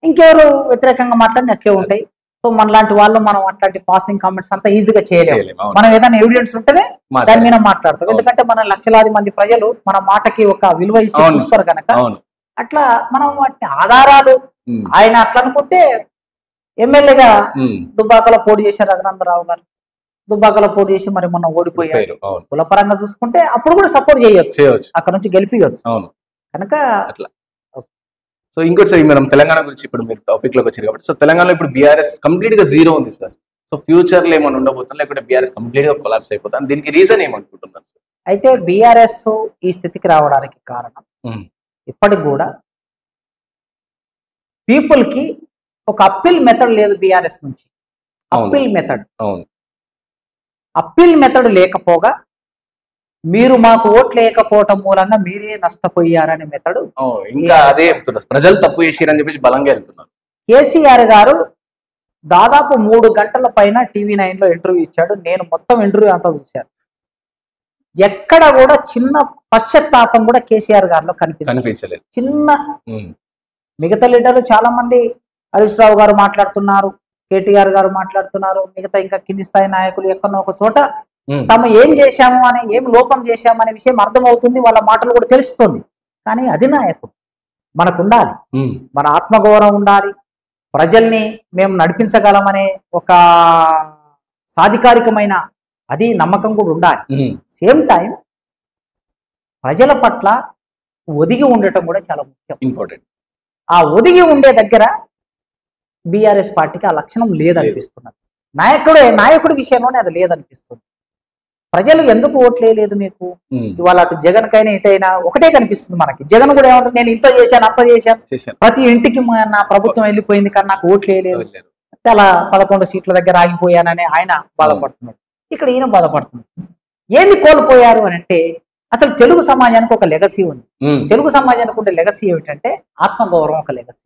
ఇంకెవరు వ్యతిరేకంగా మాట్లాడిన అట్లే ఉంటాయి. సో మనలాంటి వాళ్ళు మనం అట్లాంటి పాసింగ్ కామెంట్స్ అంతా ఈజీగా చేయలేము. మనం ఏదైనా ఎవిడెన్స్ ఉంటేనే దాని మీద మాట్లాడతాం. ఎందుకంటే మన లక్షలాది మంది ప్రజలు మన మాటకి ఒక విలువ ఇచ్చి చూస్తారు కనుక అట్లా మనం వాటి ఆధారాలు, ఆయన అట్లా అనుకుంటే ఎమ్మెల్యేగా దుబ్బాకలో పోటీ చేశారు రఘునందరావు గారు, దుబ్బాకలో పోటీ చేసి మరి మొన్న ఓడిపోయారు. కులపరంగా చూసుకుంటే అప్పుడు కూడా సపోర్ట్ చేయొచ్చు, అక్కడ నుంచి గెలిపియొచ్చు కనుక అట్లా. సో ఇంకోటి సార్, మనం తెలంగాణ గురించి ఇప్పుడు మీరు టాపిక్ లోకి వచ్చారు కాబట్టి, సో తెలంగాణలో ఇప్పుడు బీఆర్ఎస్ కంప్లీట్ గా జీరో ఉంది సార్. సో ఫ్యూచర్ లో ఏమైనా ఉండబోతుంది, లేకపోతే బీఆర్ఎస్ కంప్లీట్ గా కొలాప్స్ అయిపోతుంది, దీనికి రీజన్ ఏమనుకుంటున్నారు? అయితే బీఆర్ఎస్ ఈ స్థితికి రావడానికి కారణం ఇప్పటికి కూడా పీపుల్ కి ఒక అప్పీల్ మెథడ్ లేదు బీఆర్ఎస్ నుంచి. అప్పీల్ మెథడ్ లేకపోగా మీరు మాకు ఓట్లు లేకపోవటం మూలంగా మీరే నష్టపోయారనే మెథడ్, ఇంకా అదే చెప్తున్నారు, ప్రజలు తప్పు చేశారని చెప్పేసి బలంగా వెళ్తున్నారు. కేసీఆర్ గారు దాదాపు 3 గంటల పైన TV9 లో ఇంటర్వ్యూ ఇచ్చాడు. నేను మొత్తం ఇంటర్వ్యూ అంతా చూశాను. ఎక్కడ కూడా చిన్న పశ్చాత్తాపం కూడా కేసీఆర్ గారిలో కనిపించలేదు. చిన్న మిగతా లీడర్లు చాలా మంది, హరీష్ రావు గారు మాట్లాడుతున్నారు, కేటీఆర్ గారు మాట్లాడుతున్నారు, మిగతా ఇంకా కింది స్థాయి నాయకులు ఎక్కడో ఒక చోట తాము ఏం చేశాము అని, ఏం లోపం చేశాము అనే విషయం అర్థమవుతుంది, వాళ్ళ మాటలు కూడా తెలుస్తుంది. కానీ అధినాయకుడు మనకు ఉండాలి, మన ఆత్మగౌరవం ఉండాలి, ప్రజల్ని మేము నడిపించగలమనే ఒక సాధికారికమైన అది నమ్మకం కూడా ఉండాలి. సేమ్ టైం ప్రజల పట్ల ఒదిగి ఉండటం కూడా చాలా ముఖ్యం, ఇంపార్టెంట్. ఆ ఒదిగి ఉండే దగ్గర బీఆర్ఎస్ పార్టీకి ఆ లక్షణం లేదనిపిస్తున్నది. నాయకుడి విషయంలోనే అది లేదనిపిస్తుంది. ప్రజలు ఎందుకు ఓట్లేదు మీకు? ఇవాళ అటు జగన్ కైనా ఇటైనా ఒకటే కనిపిస్తుంది మనకి. జగన్ కూడా ఏమంటారు, నేను ఇంత చేశాను అంత చేశాను, ప్రతి ఇంటికి నా ప్రభుత్వం వెళ్ళిపోయింది కానీ నాకు ఓట్లేదు, అలా 11 సీట్ల దగ్గర ఆగిపోయానని ఆయన బాధపడుతున్నాడు. ఇక్కడ ఈయన బాధపడుతున్నాడు. ఏంది కోల్పోయారు అని అంటే, అసలు తెలుగు సమాజానికి ఒక లెగసీ ఉంది. తెలుగు సమాజానికి ఉండే లెగసీ ఏమిటంటే ఆత్మగౌరవం ఒక లెగసీ.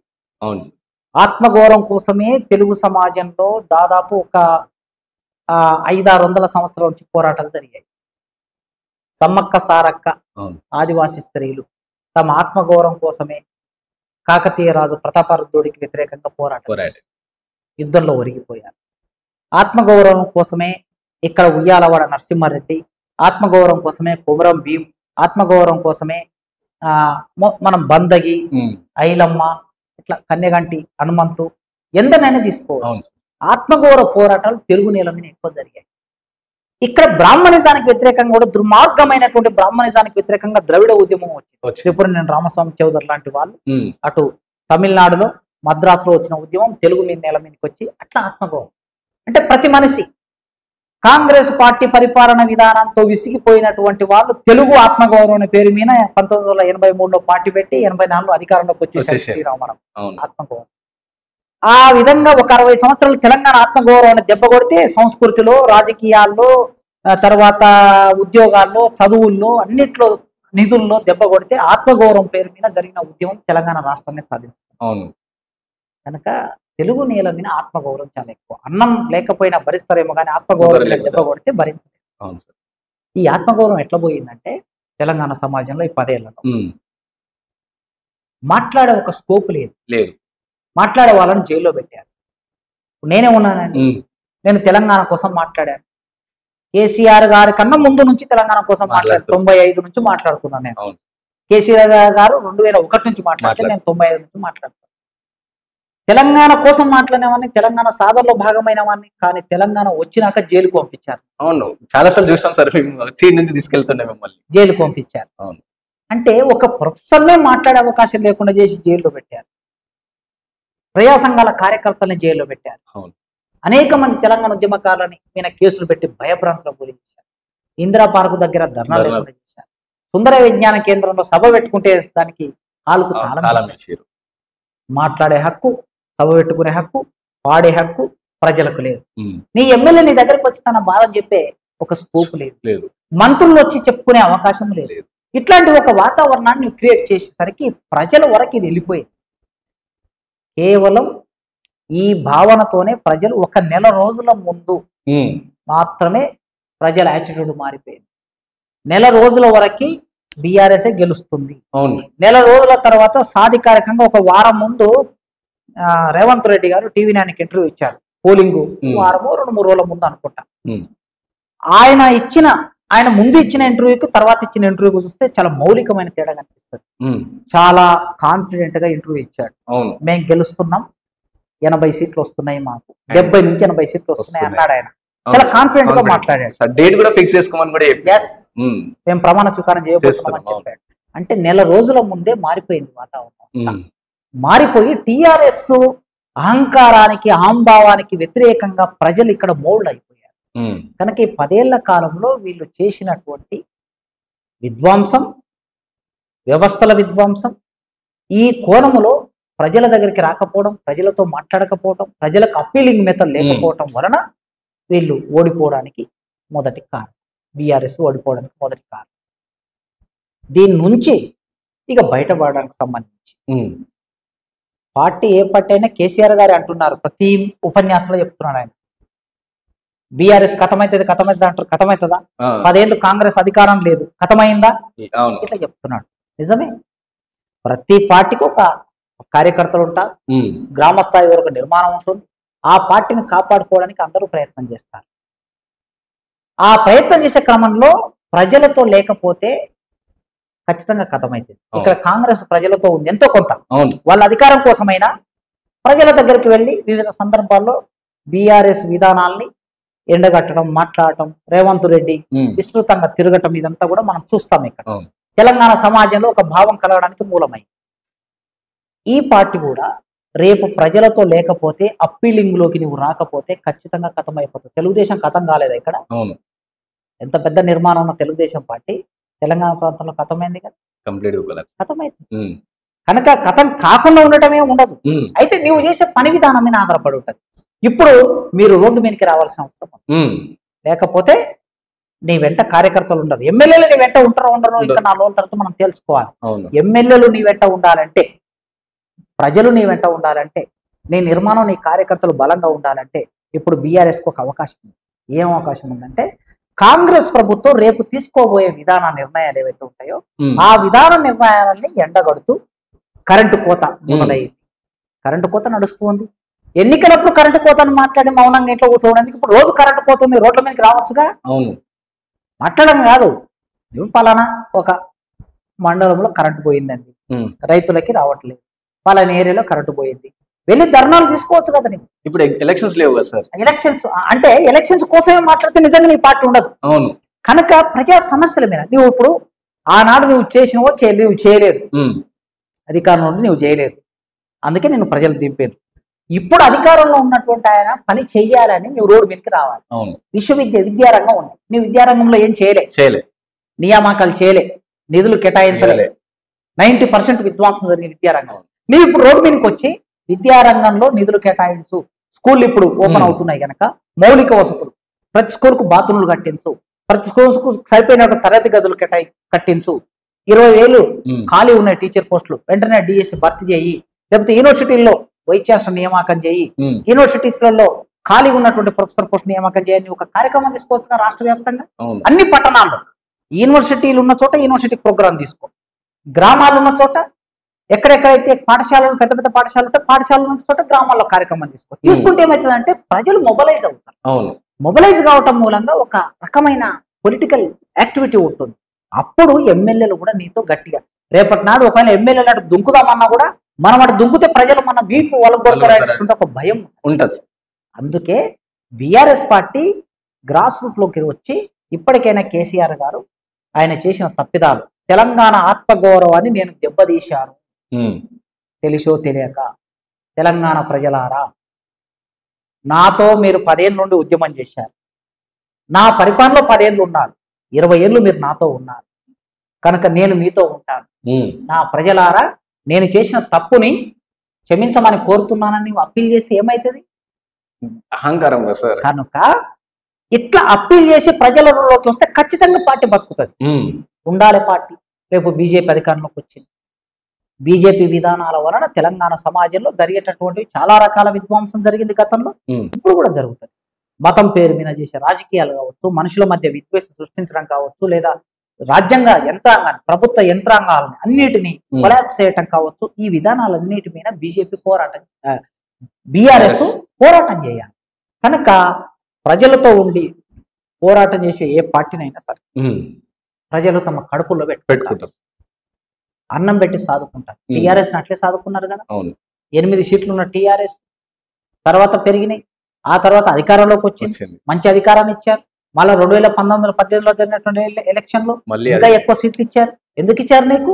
ఆత్మగౌరవం కోసమే తెలుగు సమాజంలో దాదాపు ఒక 500-600 సంవత్సరాల నుంచి పోరాటాలు జరిగాయి. సమ్మక్క సారక్క ఆదివాసీ స్త్రీలు తమ ఆత్మగౌరవం కోసమే కాకతీయ రాజు ప్రతాపరుద్రుడికి వ్యతిరేకంగా పోరాటాలు యుద్ధంలో ఒరిగిపోయారు. ఆత్మగౌరవం కోసమే ఇక్కడ ఉయ్యాలవాడ నరసింహారెడ్డి, ఆత్మగౌరవం కోసమే కొమరం భీం, ఆత్మగౌరవం కోసమే మనం బందగి, ఐలమ్మ, ఇట్లా కన్యగంటి హనుమంతు ఎందనైనా తీసుకోవచ్చు. ఆత్మగౌరవ పోరాటాలు తెలుగు నేల మీద ఎక్కువ జరిగాయి. ఇక్కడ బ్రాహ్మణిజానికి వ్యతిరేకంగా కూడా దుర్మార్గమైనటువంటి బ్రాహ్మణిజానికి వ్యతిరేకంగా ద్రవిడ ఉద్యమం వచ్చింది. త్రిపురనేని రామస్వామి చౌదరి లాంటి వాళ్ళు అటు తమిళనాడులో మద్రాసులో వచ్చిన ఉద్యమం తెలుగు మీద నేల మీదకి వచ్చి అట్లా ఆత్మగౌరవం అంటే ప్రతి మనిషి. కాంగ్రెస్ పార్టీ పరిపాలన విధానంతో విసిగిపోయినటువంటి వాళ్ళు తెలుగు ఆత్మగౌరవం అనే పేరు మీద 1983లో పార్టీ పెట్టి 84లో అధికారంలోకి వచ్చేసారు శ్రీరామరావు. ఆత్మగౌరవం ఆ విధంగా ఒక 60 సంవత్సరాలు తెలంగాణ ఆత్మగౌరవాన్ని దెబ్బ కొడితే సంస్కృతిలో, రాజకీయాల్లో, తర్వాత ఉద్యోగాల్లో, చదువుల్లో, అన్నిట్లో నిధుల్లో దెబ్బ కొడితే ఆత్మగౌరవం పేరు మీద జరిగిన ఉద్యమం తెలంగాణ రాష్ట్రాన్ని సాధించింది. కనుక తెలుగు నేల మీద ఆత్మగౌరవం చాలా ఎక్కువ. అన్నం లేకపోయినా భరిస్తారేమో కానీ ఆత్మగౌరవం దెబ్బ కొడితే భరించలేదు. ఈ ఆత్మగౌరవం ఎట్లా పోయిందంటే తెలంగాణ సమాజంలో ఈ 10 ఏళ్లలో మాట్లాడే ఒక స్కోప్ లేదు. మాట్లాడే వాళ్ళని జైల్లో పెట్టారు. నేనే ఉన్నానండి, నేను తెలంగాణ కోసం మాట్లాడాను. కేసీఆర్ గారి కన్నా ముందు నుంచి తెలంగాణ కోసం మాట్లాడు 95 నుంచి మాట్లాడుతున్నాను నేను. కేసీఆర్ గారు 2001 నుంచి మాట్లాడితే నేను 95 నుంచి మాట్లాడుతాను. తెలంగాణ కోసం మాట్లాడినవాడిని, తెలంగాణ సాధనలో భాగమైన వాడిని. కానీ తెలంగాణ వచ్చినాక జైలుకు పంపించారు. అవును, చాలా సార్లు చూసాం సార్, నుంచి తీసుకెళ్తుండే మిమ్మల్ని జైలుకు పంపించారు. అంటే ఒక ప్రొఫెసర్నే మాట్లాడే అవకాశం లేకుండా చేసి జైల్లో పెట్టారు. ప్రజా సంఘాల కార్యకర్తల్ని జైల్లో పెట్టారు. అనేక మంది తెలంగాణ ఉద్యమకారులని ఈయన కేసులు పెట్టి భయభ్రాంతులకు గురించారు. ఇందిరా పార్కు దగ్గర ధర్నాలు చేశారు. సుందర విజ్ఞాన కేంద్రంలో సభ పెట్టుకుంటే దానికి హాలుకు తాళం వేశారు. మాట్లాడే హక్కు, సభ పెట్టుకునే హక్కు, పాడే హక్కు ప్రజలకు లేదు. నీ ఎమ్మెల్యే నీ దగ్గరకు వచ్చి తన బాధ చెప్పే ఒక స్కోప్ లేదు. మంత్రులు వచ్చి చెప్పుకునే అవకాశం లేదు. ఇట్లాంటి ఒక వాతావరణాన్ని క్రియేట్ చేసేసరికి ప్రజల వరకు ఇది వెళ్ళిపోయింది. కేవలం ఈ భావనతోనే ప్రజలు ఒక నెల రోజుల ముందు మాత్రమే ప్రజల యాటిట్యూడ్ మారిపోయింది. నెల రోజుల వరకు బీఆర్ఎస్ గెలుస్తుంది. నెల రోజుల తర్వాత సాధికారికంగా ఒక వారం ముందు రేవంత్ రెడ్డి గారు టీవీ నైన్కి ఇంటర్వ్యూ ఇచ్చారు. పోలింగ్ వారమో 2-3 రోజుల ముందు అనుకుంటా. ఆయన ముందు ఇచ్చిన ఇంటర్వ్యూకి తర్వాత ఇచ్చిన ఇంటర్వ్యూకి చూస్తే చాలా మౌలికమైన తేడా కనిపిస్తుంది. చాలా కాన్ఫిడెంట్ గా ఇంటర్వ్యూ ఇచ్చాడు. మేము గెలుస్తున్నాం, 80 సీట్లు వస్తున్నాయి, మాకు 70 నుంచి 80 సీట్లు వస్తున్నాయి అన్నాడు. ఆయన చాలా కాన్ఫిడెంట్ గా మాట్లాడాడు. డేట్ కూడా ఫిక్స్ చేసుకోమని కూడా ఎస్, మేము ప్రమాణ స్వీకారం చేయబోతున్నామని చెప్పాడు. అంటే నెల రోజుల ముందే మారిపోయింది వాతావరణం. మారిపోయి టిఆర్ఎస్ అహంకారానికి అహంభావానికి వ్యతిరేకంగా ప్రజలు ఇక్కడ మోల్డ్ అయిపోయారు. కనుక ఈ 10 ఏళ్ల కాలంలో వీళ్ళు చేసినటువంటి విధ్వంసం, వ్యవస్థల విధ్వంసం, ఈ కోణములో ప్రజల దగ్గరికి రాకపోవడం, ప్రజలతో మాట్లాడకపోవడం, ప్రజలకు అప్పీలింగ్ మెథడ్ లేకపోవడం వలన వీళ్ళు ఓడిపోవడానికి మొదటి కారణం. బీఆర్ఎస్ ఓడిపోవడానికి మొదటి కారణం. దీని నుంచి ఇక బయటపడడానికి సంబంధించి పార్టీ ఏ పార్టీ అయినా కేసీఆర్ గారు అంటున్నారు, ప్రతి ఉపన్యాసంలో చెప్తున్నాడు ఆయన, బీఆర్ఎస్ కథమైతుంది అంటారు. కథమవుతుందా? 10 ఏళ్ళు కాంగ్రెస్ అధికారం లేదు, కథమైందా? ఇట్లా చెప్తున్నాడు. నిజమే, ప్రతి పార్టీకి ఒక కార్యకర్తలు ఉంటారు, గ్రామ స్థాయి వరకు నిర్మాణం ఉంటుంది. ఆ పార్టీని కాపాడుకోవడానికి అందరూ ప్రయత్నం చేస్తారు. ఆ ప్రయత్నం చేసే క్రమంలో ప్రజలతో లేకపోతే ఖచ్చితంగా కథమైతుంది. ఇక్కడ కాంగ్రెస్ ప్రజలతో ఉంది ఎంతో కొంత. వాళ్ళ అధికారం కోసమైనా ప్రజల దగ్గరికి వెళ్ళి వివిధ సందర్భాల్లో బీఆర్ఎస్ విధానాల్ని ఎండగట్టడం, మాట్లాడటం, రేవంత్ రెడ్డి విస్తృతంగా తిరగటం, ఇదంతా కూడా మనం చూస్తాం. ఇక్కడ తెలంగాణ సమాజంలో ఒక భావం కలగడానికి మూలమైంది. ఈ పార్టీ కూడా రేపు ప్రజలతో లేకపోతే, అప్పీలింగ్ లోకి నువ్వు రాకపోతే ఖచ్చితంగా కథం అయిపోతుంది. తెలుగుదేశం కథం కాలేదా ఇక్కడ? ఎంత పెద్ద నిర్మాణం ఉన్న తెలుగుదేశం పార్టీ తెలంగాణ ప్రాంతంలో కథమైంది కదా, కథమైంది. కనుక కథం కాకుండా ఉండటమే ఉండదు. అయితే నీవు చేసే పని విధానం మీద ఆధారపడి ఉంటుంది. ఇప్పుడు మీరు రోడ్డు మీదకి రావాల్సిన అవసరం, లేకపోతే నీ వెంట కార్యకర్తలు ఉండరు. ఎమ్మెల్యేలు నీ వెంట ఉంటారో ఉండరో ఇంకా 4 రోజుల తర్వాత మనం తెలుసుకోవాలి. ఎమ్మెల్యేలు నీ వెంట ఉండాలంటే, ప్రజలు నీ వెంట ఉండాలంటే, నీ నిర్మాణం, నీ కార్యకర్తలు బలంగా ఉండాలంటే ఇప్పుడు బీఆర్ఎస్కి ఒక అవకాశం ఉంది. ఏం అవకాశం ఉందంటే, కాంగ్రెస్ ప్రభుత్వం రేపు తీసుకోబోయే విధాన నిర్ణయాలు ఏవైతే ఉంటాయో ఆ విధాన నిర్ణయాలని ఎండగడుతూ కరెంటు కోత మొదలయ్యింది. కరెంటు కోత నడుస్తుంది. ఎన్నికలప్పుడు కరెంటు కోతను మాట్లాడి మౌనంగా ఇంట్లో కూర్చోవడానికి ఇప్పుడు రోజు కరెంటు కోత ఉంది, రోడ్ల మీదకి రావచ్చుగా. మాట్లాడడం కాదు, పలానా ఒక మండలంలో కరెంటు పోయిందండి, రైతులకి రావట్లేదు, పలానా ఏరియాలో కరెంటు పోయింది, వెళ్ళి ధర్నాలు తీసుకోవచ్చు కదా. నీకు ఇప్పుడు ఎలక్షన్స్ లేవు కదా సార్. ఎలక్షన్స్ అంటే ఎలక్షన్స్ కోసమే మాట్లాడితే నిజంగా నీ పార్టీ ఉండదు. కనుక ప్రజా సమస్యల మీద నువ్వు ఇప్పుడు ఆనాడు నువ్వు చేసినవో నువ్వు చేయలేదు, అధికారంలో ఉండి నువ్వు చేయలేదు, అందుకే నేను ప్రజలు దింపాను. ఇప్పుడు అధికారంలో ఉన్నటువంటి ఆయన పని చెయ్యాలని నువ్వు రోడ్డు మీదకి రావాలి. విద్యారంగం ఉంది, నీ విద్యారంగంలో ఏం చేయలే, నియామకాలు చేయలే, నిధులు కేటాయించలే, 90% విధ్వంసం జరిగిన విద్యారంగం. నువ్వు ఇప్పుడు రోడ్డు మీదకి వచ్చి విద్యారంగంలో నిధులు కేటాయించు, స్కూల్ ఇప్పుడు ఓపెన్ అవుతున్నాయి కనుక మౌలిక వసతులు, ప్రతి స్కూల్కు బాత్రూమ్లు కట్టించు, ప్రతి స్కూల్కు సరిపోయిన తరగతి గదులు కట్టించు, 20,000 ఖాళీ ఉన్నాయి టీచర్ పోస్టులు వెంటనే డిఎస్సి భర్తీ చేయి, లేకపోతే యూనివర్సిటీల్లో వైస్ ఛాన్సలర్ నియామకం చేయి, యూనివర్సిటీస్లలో ఖాళీ ఉన్నటువంటి ప్రొఫెసర్ పోస్ట్ నియామకం చేయని ఒక కార్యక్రమం తీసుకోవచ్చుగా రాష్ట్ర వ్యాప్తంగా. అన్ని పట్టణాల్లో యూనివర్సిటీలు ఉన్న చోట యూనివర్సిటీ ప్రోగ్రాం తీసుకో, గ్రామాలు ఉన్న చోట ఎక్కడెక్కడైతే పాఠశాలలు పెద్ద పెద్ద పాఠశాలలు ఉంటే పాఠశాలలు ఉన్న చోట గ్రామాల్లో కార్యక్రమం తీసుకుంటే ఏమవుతుందంటే ప్రజలు మొబలైజ్ అవుతారు. మొబలైజ్ కావటం మూలంగా ఒక రకమైన పొలిటికల్ యాక్టివిటీ ఉంటుంది. అప్పుడు ఎమ్మెల్యేలు కూడా నీతో గట్టిగా, రేపటి నాడు ఒకవేళ ఎమ్మెల్యేలు అటు దుంకుదామన్నా కూడా మనం అటు దుంకుతే ప్రజలు మన వీపు వలగొడతారనేటువంటి ఒక భయం ఉంటుంది. అందుకే బీఆర్ఎస్ పార్టీ గ్రాస్ రూట్ లోకి వచ్చి ఇప్పటికైనా కేసీఆర్ గారు ఆయన చేసిన తప్పిదాలు, తెలంగాణ ఆత్మగౌరవాన్ని నేను దెబ్బతీశాను, తెలిసో తెలియక, తెలంగాణ ప్రజలారా నాతో మీరు 10 ఏళ్ళ నుండి ఉద్యమం చేశారు, నా పరిపాలనలో 10 ఏళ్ళు ఉన్నారు, 20 ఏళ్ళు మీరు నాతో ఉన్నారు, కనుక నేను మీతో ఉంటాను. నా ప్రజలారా నేను చేసిన తప్పుని క్షమించమని కోరుతున్నానని అప్పీల్ చేస్తే ఏమైతుంది? అహంకారం. కనుక ఇట్లా అప్పీల్ చేసి ప్రజలలోకి వస్తే ఖచ్చితంగా పార్టీ బతుకుతుంది. ఉండాలి పార్టీ, రేపు బీజేపీ అధికారంలోకి వచ్చింది. బీజేపీ విధానాల వలన తెలంగాణ సమాజంలో జరిగేటటువంటివి చాలా రకాల విధ్వంసం జరిగింది గతంలో, ఇప్పుడు కూడా జరుగుతుంది. మతం పేరు మీద చేసే రాజకీయాలు కావచ్చు, మనుషుల మధ్య విద్వేషం సృష్టించడం కావచ్చు, లేదా రాజ్యాంగ యంత్రాంగాన్ని, ప్రభుత్వ యంత్రాంగాలని అన్నిటినీ కొలాప్స్ చేయటం కావచ్చు, ఈ విధానాలన్నిటి మీద బీజేపీ బీఆర్ఎస్ పోరాటం చేయాలి. కనుక ప్రజలతో ఉండి పోరాటం చేసే ఏ పార్టీనైనా సరే ప్రజలు తమ కడుపులో పెట్టుకుంటారు, అన్నం పెట్టి సాదుకుంటారు. టీఆర్ఎస్ అట్లే సాదుకున్నారు కదా. 8 సీట్లు ఉన్న టీఆర్ఎస్ తర్వాత పెరిగినాయి, ఆ తర్వాత అధికారంలోకి వచ్చింది, మంచి అధికారాన్ని ఇచ్చారు. మళ్ళీ 2019-18లో జరిగినటువంటి ఎలక్షన్ లో ఇంకా ఎక్కువ సీట్లు ఇచ్చారు. ఎందుకు ఇచ్చారు? నీకు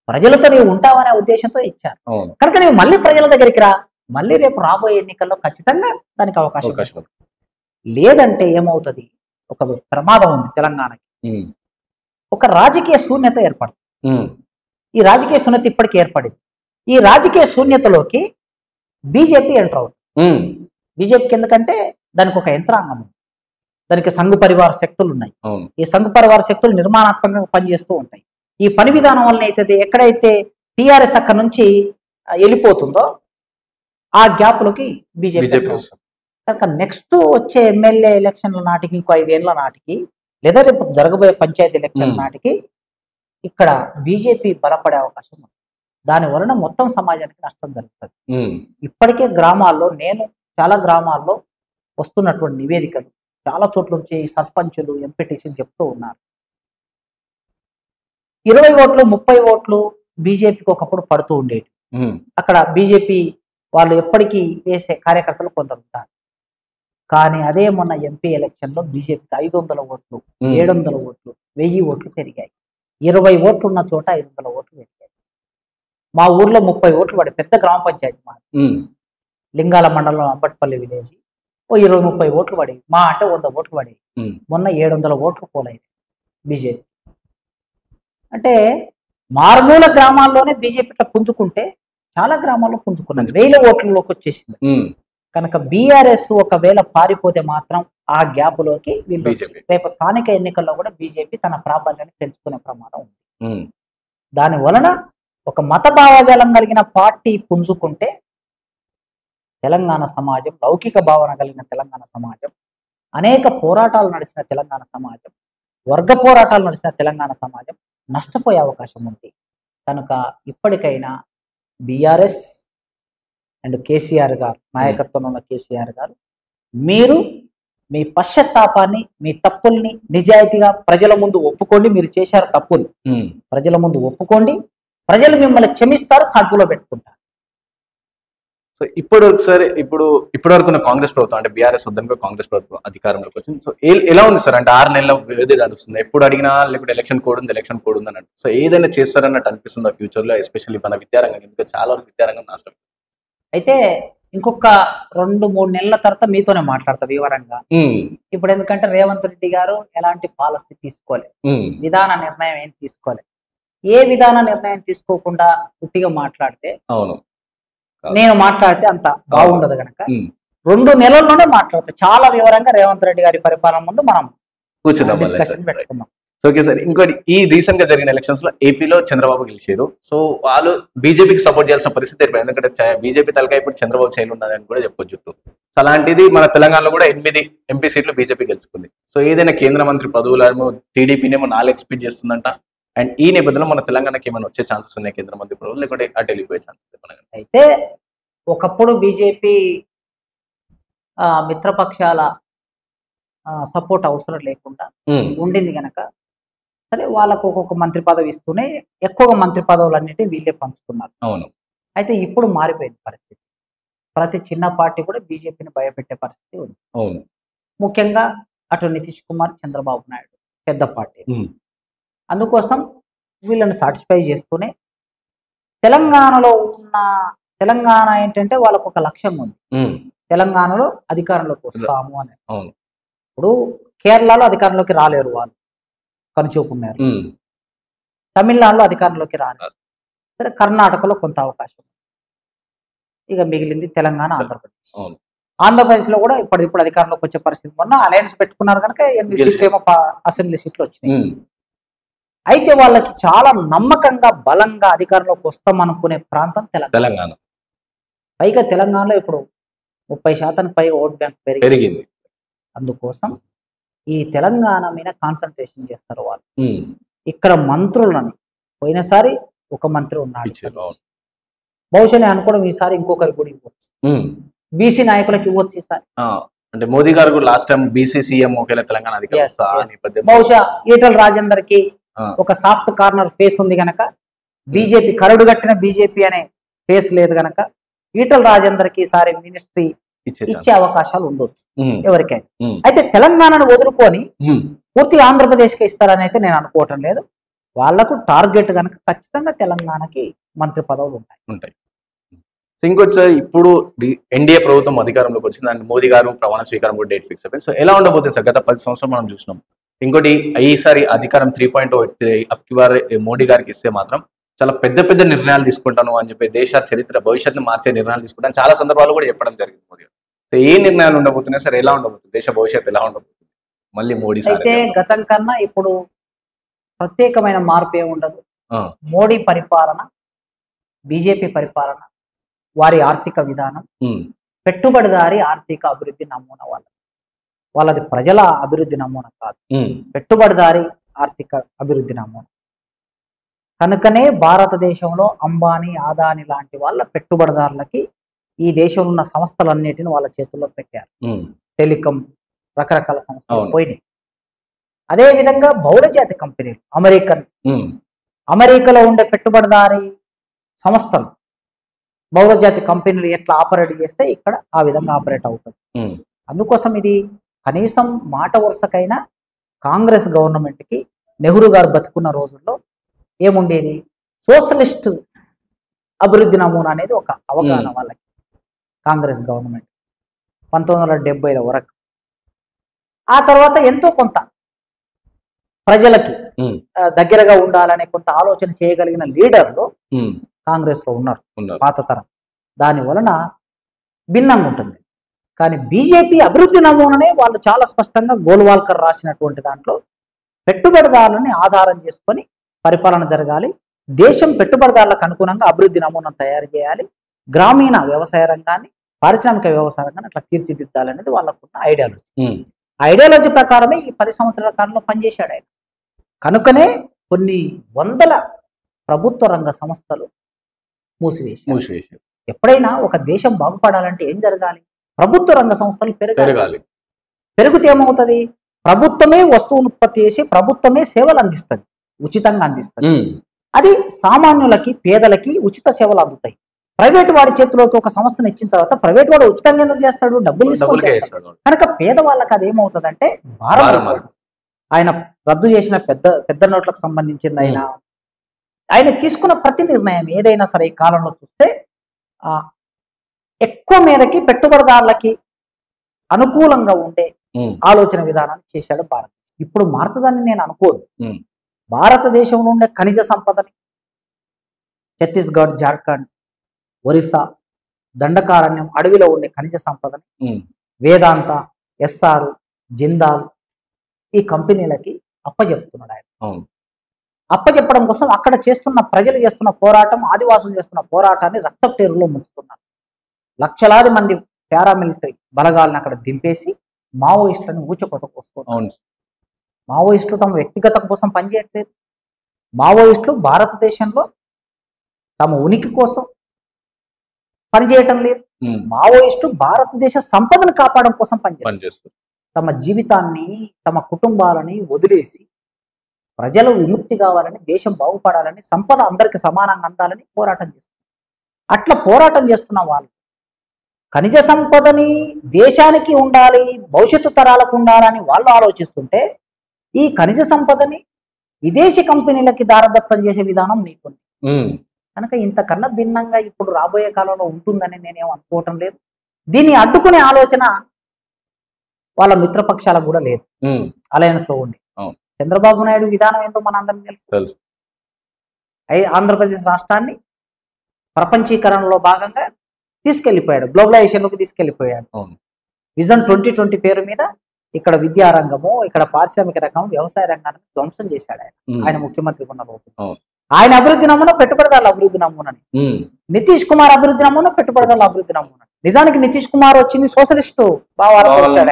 ప్రజలతో నీవు ఉంటావనే ఉద్దేశంతో ఇచ్చారు. కనుక నీవు మళ్ళీ ప్రజల దగ్గరికి రా, మళ్ళీ రేపు రాబోయే ఎన్నికల్లో ఖచ్చితంగా దానికి అవకాశం. లేదంటే ఏమవుతుంది? ఒక ప్రమాదం ఉంది తెలంగాణకి. ఒక రాజకీయ శూన్యత ఏర్పడుతుంది. ఈ రాజకీయ శూన్యత ఇప్పటికీ ఏర్పడింది. ఈ రాజకీయ శూన్యతలోకి బీజేపీ ఎంటర్ అవుతుంది. బీజేపీకి ఎందుకంటే దానికి ఒక యంత్రాంగం ఉంది, దానికి సంఘ పరివార శక్తులు ఉన్నాయి. ఈ సంఘ పరివార శక్తులు నిర్మాణాత్మకంగా పనిచేస్తూ ఉంటాయి. ఈ పని విధానం వల్ల అయితే ఎక్కడైతే టీఆర్ఎస్ అక్కడ నుంచి వెళ్ళిపోతుందో ఆ గ్యాప్ లోకి బీజేపీ. కనుక నెక్స్ట్ వచ్చే ఎమ్మెల్యే ఎలక్షన్ల నాటికి, ఇంకో 5 ఏళ్ల నాటికి, లేదా రేపు జరగబోయే పంచాయతీ ఎలక్షన్ నాటికి ఇక్కడ బీజేపీ బలపడే అవకాశం ఉంది. దాని వలన మొత్తం సమాజానికి నష్టం జరుగుతుంది. ఇప్పటికే గ్రామాల్లో, నేను చాలా గ్రామాల్లో వస్తున్నటువంటి నివేదికలు చాలా చోట్ల నుంచి సర్పంచులు, ఎంపీటీసీలు చెప్తూ ఉన్నారు. 20 ఓట్లు 30 ఓట్లు బీజేపీకి ఒకప్పుడు పడుతూ ఉండేవి. అక్కడ బీజేపీ వాళ్ళు ఎప్పటికీ వేసే కార్యకర్తలు కొందరు ఉంటారు. కానీ అదే మొన్న ఎంపీ ఎలక్షన్ లో బీజేపీకి 500 ఓట్లు, 700 ఓట్లు, 1000 ఓట్లు పెరిగాయి. 20 ఓట్లు ఉన్న చోట 500 ఓట్లు పెరిగాయి. మా ఊర్లో 30 ఓట్లు పడి, పెద్ద గ్రామ పంచాయతీ మా లింగాల మండలం అంబట్పల్లి విలేజ్, 20-30 ఓట్లు పడి, మా అంటే 100 ఓట్లు పడి, మొన్న 700 ఓట్లు పోలైంది బీజేపీ. అంటే మారుమూల గ్రామాల్లోనే బీజేపీ పుంజుకుంటే చాలా గ్రామాల్లో పుంజుకున్నది, 1000 ఓట్లలోకి వచ్చేసింది. కనుక బీఆర్ఎస్ ఒకవేళ పారిపోతే మాత్రం ఆ గ్యాప్ లోకి వీళ్ళు రేపు స్థానిక ఎన్నికల్లో కూడా బీజేపీ తన ప్రాబల్యాన్ని పెంచుకునే ప్రమాదం ఉంది. దాని వలన ఒక మత భావజాలం కలిగిన పార్టీ పుంజుకుంటే తెలంగాణ సమాజం, లౌకిక భావన కలిగిన తెలంగాణ సమాజం, అనేక పోరాటాలు నడిచిన తెలంగాణ సమాజం, వర్గ పోరాటాలు నడిచిన తెలంగాణ సమాజం నష్టపోయే అవకాశం ఉంది. కనుక ఇప్పటికైనా బీఆర్ఎస్ అండ్ కేసీఆర్ గారు నాయకత్వంలో ఉన్న కేసీఆర్ గారు, మీరు మీ పశ్చాత్తాపాన్ని, మీ తప్పుల్ని నిజాయితీగా ప్రజల ముందు ఒప్పుకోండి. మీరు చేశారు తప్పులు, ప్రజల ముందు ఒప్పుకోండి. ప్రజలు మిమ్మల్ని క్షమిస్తారు, కడుపులో పెట్టుకుంటారు. సో ఇప్పటివరకు ఉన్న కాంగ్రెస్ ప్రభుత్వం, అంటే బీఆర్ఎస్ వద్దనుకో కాంగ్రెస్ ప్రభుత్వం అధికారంలోకి వచ్చింది. సో ఎలా ఉంది సార్? అంటే 6 నెలల వ్యవధి నడుస్తుంది, ఎప్పుడు అడిగినా లేకపోతే ఎలక్షన్ కోడ్ ఉంది అన్నట్టు. సో ఏదైనా చేస్తారన్నట్టు అనిపిస్తుందా ఫ్యూచర్ లో? ఎస్పెషల్లీ మన విద్యారంగం, ఎందుకంటే చాలా వరకు విద్యారంగం నాశనం. అయితే ఇంకొక 2-3 నెలల తర్వాత మీతోనే మాట్లాడతా వివరంగా. ఇప్పుడు ఎందుకంటే రేవంత్ రెడ్డి గారు ఎలాంటి పాలసీ తీసుకోలేదు, విధాన నిర్ణయం ఏం తీసుకోలేదు. ఏ విధాన నిర్ణయం తీసుకోకుండా పుట్టిగా మాట్లాడితే, నేను మాట్లాడితే అంత బాగుండదు. కనుక 2 నెలల్లోనే మాట్లాడతా చాలా వివరంగా రేవంత్ రెడ్డి గారి పరిపాలన ముందు మనం డిస్కషన్ పెట్టుకుందాం. ఓకే సార్, ఇంకోటి, ఈ రీసెంట్ గా జరిగిన ఎలక్షన్స్ లో ఏపీలో చంద్రబాబు గెలిచారు. సో వాళ్ళు బీజేపీకి సపోర్ట్ చేయాల్సిన పరిస్థితి ఏర్పడింది, ఎందుకంటే బీజేపీ తలకాయ ఇప్పుడు చంద్రబాబు చేయలు ఉన్నదని కూడా చెప్పొచ్చు. సో అలాంటిది మన తెలంగాణలో కూడా 8 ఎంపీ సీట్లు బీజేపీ గెలుచుకుంది. సో ఏదైనా కేంద్ర మంత్రి పదవులను టీడీపీనేమో 4 ఎక్స్పెక్ట్ చేస్తుందంట. అండ్ ఈ నేపథ్యంలో మన తెలంగాణకి ఏమైనా వచ్చే ఛాన్సెస్ ఉన్నాయి కేంద్ర మంత్రి పదవులు, లేకుంటే అటు వెళ్ళిపోయే ఛాన్సెస్? అయితే ఒకప్పుడు బీజేపీ మిత్రపక్షాల సపోర్ట్ అవసరం లేకుండా ఉండింది కనుక సరే వాళ్ళకు ఒక్కొక్క మంత్రి పదవి ఇస్తూనే ఎక్కువగా మంత్రి పదవులు అన్నిటి వీళ్ళే పంచుకున్నారు. అవును. అయితే ఇప్పుడు మారిపోయింది పరిస్థితి. ప్రతి చిన్న పార్టీ కూడా బీజేపీని భయపెట్టే పరిస్థితి ఉంది. అవును. ముఖ్యంగా అటు నితీష్ కుమార్, చంద్రబాబు నాయుడు పెద్ద పార్టీ. అందుకోసం వీళ్ళని సాటిస్ఫై చేస్తూనే తెలంగాణ ఏంటంటే వాళ్ళకు ఒక లక్ష్యం ఉంది, తెలంగాణలో అధికారంలోకి వస్తాము అని. ఇప్పుడు కేరళలో అధికారంలోకి రాలేరు వాళ్ళు, కనుచూపు ఉన్నారు. తమిళనాడులో అధికారంలోకి రాలేదు. సరే, కర్ణాటకలో కొంత అవకాశం, ఇక మిగిలింది తెలంగాణ, ఆంధ్రప్రదేశ్. ఆంధ్రప్రదేశ్ లో కూడా ఇప్పుడు అధికారంలోకి వచ్చే పరిస్థితి. మొన్న అలయన్స్ పెట్టుకున్నారు కనుక 8 సీట్లు ఏమో అసెంబ్లీ సీట్లు వచ్చినాయి. అయితే వాళ్ళకి చాలా నమ్మకంగా బలంగా అధికారంలోకి వస్తాం అనుకునే ప్రాంతం తెలంగాణ. పైగా తెలంగాణలో ఇప్పుడు 30% పైగా ఓట్ బ్యాంక్ పెరిగింది. అందుకోసం ఈ తెలంగాణ మీద కాన్సన్ట్రేషన్ చేస్తారు వాళ్ళు. ఇక్కడ మంత్రులని పోయినసారి ఒక మంత్రి ఉన్నాడు, బహుశా నేను అనుకోవడం ఈసారి ఇంకొకరికి కూడా ఇవ్వచ్చు, బీసీ నాయకులకు ఇవ్వచ్చు ఈసారి. అంటే మోదీ గారు కూడా లాస్ట్ టైం బీసీ సీఎం ఒకేలా తెలంగాణ బహుశా ఈటల రాజేందర్ కి ఒక సాఫ్ట్ కార్నర్ ఫేస్ ఉంది గనక, బీజేపీ కరడు కట్టిన బీజేపీ అనే ఫేస్ లేదు గనక ఈటల రాజేందర్ కి ఈసారి మినిస్ట్రీ ఇచ్చే అవకాశాలు ఉండొచ్చు ఎవరికైనా. అయితే తెలంగాణను వదులుకొని పూర్తి ఆంధ్రప్రదేశ్ కి ఇస్తారని అయితే నేను అనుకోవటం లేదు. వాళ్లకు టార్గెట్ కనుక ఖచ్చితంగా తెలంగాణకి మంత్రి పదవులు ఉంటాయి. ఇంకోటి సార్, ఇప్పుడు ఎన్డీఏ ప్రభుత్వం అధికారంలోకి వచ్చింది అండ్ మోదీ గారు ప్రమాణ స్వీకారం కూడా డేట్ ఫిక్స్ అయిపోయింది. సో ఎలా ఉండబోతుంది సార్? గత 10 సంవత్సరాలు మనం చూసినాం. ఇంకోటి ఈసారి అధికారం 3.0 అప్కివారు మోడీ గారికి ఇస్తే మాత్రం చాలా పెద్ద పెద్ద నిర్ణయాలు తీసుకుంటాను అని చెప్పి దేశ చరిత్ర భవిష్యత్తును మార్చే నిర్ణయాలు తీసుకుంటాను చాలా సందర్భాలు కూడా చెప్పడం జరిగింది మోదీ గారు. సో ఏ నిర్ణయాలు ఉండబోతున్నాయి సార్? ఎలా ఉండబోతుంది దేశ భవిష్యత్తు? ఎలా ఉండబోతుంది మళ్ళీ మోడీ? అయితే గతం కన్నా ఇప్పుడు ప్రత్యేకమైన మార్పు ఏమి ఉండదు. మోడీ పరిపాలన, బీజేపీ పరిపాలన, వారి ఆర్థిక విధానం పెట్టుబడిదారి ఆర్థిక అభివృద్ధి నమూనా వాళ్ళది ప్రజల అభివృద్ధి నమూనా కాదు, పెట్టుబడిదారి ఆర్థిక అభివృద్ధి నమూనా. కనుకనే భారతదేశంలో అంబానీ, అదానీ లాంటి వాళ్ళ పెట్టుబడిదారులకి ఈ దేశంలో ఉన్న సంస్థలన్నిటిని వాళ్ళ చేతుల్లో పెట్టారు. టెలికాం రకరకాల సంస్థలు పోయినాయి. అదే విధంగా బహుళజాతి కంపెనీలు, అమెరికాలో ఉండే పెట్టుబడిదారి సంస్థలు బహుళజాతి కంపెనీలు ఎట్లా ఆపరేట్ చేస్తే ఇక్కడ ఆ విధంగా ఆపరేట్ అవుతుంది. అందుకోసం ఇది కనీసం మాట వరుసకైనా కాంగ్రెస్ గవర్నమెంట్ కి నెహ్రూ గారు బతుకున్న రోజుల్లో ఏముండేది, సోషలిస్ట్ అభివృద్ధి నమూనా అనేది ఒక అవగాహన వాళ్ళకి. కాంగ్రెస్ గవర్నమెంట్ 1970ల వరకు, ఆ తర్వాత ఎంతో కొంత ప్రజలకి దగ్గరగా ఉండాలనే కొంత ఆలోచన చేయగలిగిన లీడర్లు కాంగ్రెస్ లో ఉన్నారు పాత తరం. దాని వలన భిన్నంగా ఉంటుంది. కానీ బీజేపీ అభివృద్ధి నమూనానే వాళ్ళు చాలా స్పష్టంగా గోల్వాల్కర్ రాసినటువంటి దాంట్లో పెట్టుబడిదారులని ఆధారం చేసుకొని పరిపాలన జరగాలి, దేశం పెట్టుబడిదారులకు అనుగుణంగా అభివృద్ధి నమూనాను తయారు చేయాలి, గ్రామీణ వ్యవసాయ రంగాన్ని, పారిశ్రామిక వ్యవసాయ రంగాన్ని అట్లా తీర్చిదిద్దాలనేది వాళ్ళకున్న ఐడియాలజీ. ఐడియాలజీ ప్రకారమే ఈ 10 సంవత్సరాల కాలంలో పనిచేశాడు ఆయన. కనుకనే కొన్ని వందల ప్రభుత్వ రంగ సంస్థలు మూసివేసి. ఎప్పుడైనా ఒక దేశం బాగుపడాలంటే ఏం జరగాలి? ప్రభుత్వ రంగ సంస్థలు పెరగాలి. పెరిగితే ఏమవుతుంది? ప్రభుత్వమే వస్తువును ఉత్పత్తి చేసి ప్రభుత్వమే సేవలు అందిస్తుంది, ఉచితంగా అందిస్తుంది. అది సామాన్యులకి, పేదలకి ఉచిత సేవలు అందుతాయి. ప్రైవేట్ వాడి చేతిలోకి ఒక సంస్థను ఇచ్చిన తర్వాత ప్రైవేట్ వాడు ఉచితంగా ఎందుకు చేస్తాడు? డబ్బులు తీసుకొచ్చేస్తాడు. కనుక పేదవాళ్ళకి అది ఏమవుతుందంటే భారం. ఆయన రద్దు చేసిన పెద్ద నోట్లకు సంబంధించింది ఆయన తీసుకున్న ప్రతి నిర్ణయం ఏదైనా సరే ఈ కాలంలో చూస్తే ఎక్కువ మేరకి పెట్టుబడిదారులకి అనుకూలంగా ఉండే ఆలోచన విధానాన్ని చేశాడు భారత్. ఇప్పుడు మారుతుందని నేను అనుకోను. భారతదేశంలో ఉండే ఖనిజ సంపదని ఛత్తీస్గఢ్, జార్ఖండ్, ఒరిస్సా, దండకారణ్యం అడవిలో ఉండే ఖనిజ సంపదని వేదాంత, ఎస్ఆర్, జిందాల్ ఈ కంపెనీలకి అప్పచెప్తున్నాడు ఆయన. అప్పచెప్పడం కోసం అక్కడ చేస్తున్న ప్రజలు చేస్తున్న పోరాటం, ఆదివాసులు చేస్తున్న పోరాటాన్ని రక్తటేరులో ముంచుతున్నారు. లక్షలాది మంది పారామిలిటరీ బలగాలను అక్కడ దింపేసి మావోయిస్టులను ఊచకొత కోసుకుంటారు. మావోయిస్టులు తమ వ్యక్తిగతం కోసం పనిచేయట్లేదు. మావోయిస్టులు భారతదేశంలో తమ ఉనికి కోసం పనిచేయటం లేదు. మావోయిస్టులు భారతదేశ సంపదను కాపాడడం కోసం పనిచేస్తారు. తమ జీవితాన్ని, తమ కుటుంబాలని వదిలేసి ప్రజలు విముక్తి కావాలని, దేశం బాగుపడాలని, సంపద అందరికి సమానంగా అందాలని పోరాటం చేస్తారు. అట్లా పోరాటం చేస్తున్న వాళ్ళు ఖనిజ సంపదని దేశానికి ఉండాలి, భవిష్యత్తు తరాలకు ఉండాలని వాళ్ళు ఆలోచిస్తుంటే ఈ ఖనిజ సంపదని విదేశీ కంపెనీలకి దారదత్తం చేసే విధానం నీకుంది. కనుక ఇంతకన్నా భిన్నంగా ఇప్పుడు రాబోయే కాలంలో ఉంటుందని నేనేం అనుకోవటం లేదు. దీన్ని అడ్డుకునే ఆలోచన వాళ్ళ మిత్రపక్షాలకు కూడా లేదు. అలయన్స్ లో ఉండి చంద్రబాబు నాయుడు విధానం ఏంటో మనందరం తెలుసు. ఆంధ్రప్రదేశ్ రాష్ట్రాన్ని ప్రపంచీకరణలో భాగంగా తీసుకెళ్లిపోయాడు, గ్లోబలైజేషన్లోకి తీసుకెళ్లిపోయాడు. విజన్ 2020 పేరు మీద ఇక్కడ విద్యారంగము, ఇక్కడ పారిశ్రామిక రంగం, వ్యవసాయ రంగాన్ని ధ్వంసం చేశాడు ఆయన. ఆయన ముఖ్యమంత్రి ఉన్న రోజు ఆయన అభివృద్ధి నమ్మున పెట్టుబడిదారుల అభివృద్ధి నమ్మునని, నితీష్ కుమార్ అభివృద్ధి నమ్మున పెట్టుబడిదారుల అభివృద్ధి నమ్మునని. నిజానికి నితీష్ కుమార్ వచ్చింది సోషలిస్టు భావాలతో వచ్చాడు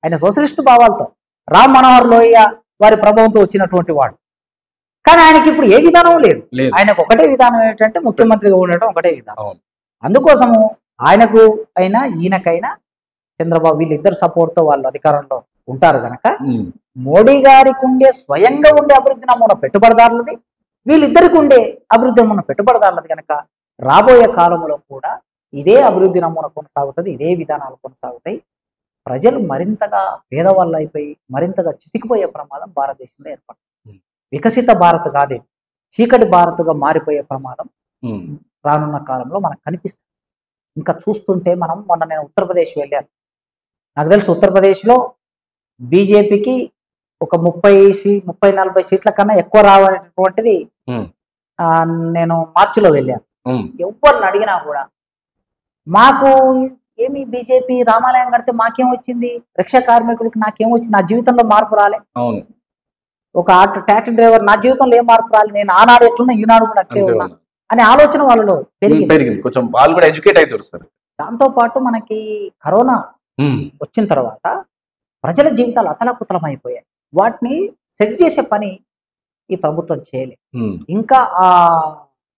ఆయన సోషలిస్టు భావాలతో, రామ్ మనోహర్ లోహియా వారి ప్రభావంతో వచ్చినటువంటి వాడు. కానీ ఆయనకి ఇప్పుడు ఏ విధానం లేదు. ఆయనకు ఒకటే విధానం ఏంటంటే ముఖ్యమంత్రిగా ఉండటం ఒకటే విధానం. అందుకోసము ఆయనకు అయినా ఈయనకైనా చంద్రబాబు వీళ్ళిద్దరు సపోర్ట్ తో వాళ్ళు అధికారంలో ఉంటారు కనుక మోడీ గారికి ఉండే స్వయంగా ఉండే అభివృద్ధి నమూనా పెట్టుబడిదారులది, వీళ్ళిద్దరికి ఉండే అభివృద్ధి నమూనా పెట్టుబడిదారులది కనుక రాబోయే కాలంలో కూడా ఇదే అభివృద్ధి నమూనా కొనసాగుతుంది, ఇదే విధానాలు కొనసాగుతాయి. ప్రజలు మరింతగా పేదవాళ్ళు అయిపోయి మరింతగా చితికిపోయే ప్రమాదం భారతదేశంలో ఏర్పడుతుంది. వికసిత భారత్ కాదే, చీకటి భారత్గా మారిపోయే ప్రమాదం రానున్న కాలంలో మనకు కనిపిస్తుంది. ఇంకా చూస్తుంటే మొన్న నేను ఉత్తరప్రదేశ్ వెళ్ళాను. నాకు తెలుసు ఉత్తరప్రదేశ్లో బీజేపీకి ఒక 30-40 సీట్ల కన్నా ఎక్కువ రావనేటువంటిది నేను మార్చిలో వెళ్ళాను. ఎవరిని అడిగినా కూడా మాకు ఏమి బీజేపీ రామాలయం కడితే మాకేం వచ్చింది, రిక్షా కార్మికులకి నాకేం వచ్చింది, నా జీవితంలో మార్పు రాలే. ఒక ట్యాక్సీ డ్రైవర్ నా జీవితంలో ఏం మార్పు రాలి, నేను ఆనాడు ఎట్లున్నా ఈనాడు కూడా అట్లే ఉన్నా అనే ఆలోచన వాళ్ళలో పెరిగింది. కొంచెం వాళ్ళు కూడా ఎడ్యుకేట్ అవుతారు సార్. దాంతో పాటు మనకి కరోనా వచ్చిన తర్వాత ప్రజల జీవితాలు అతలకుతలం అయిపోయాయి. వాటిని సెట్ చేసే పని ఈ ప్రభుత్వం చేయలేదు. ఇంకా ఆ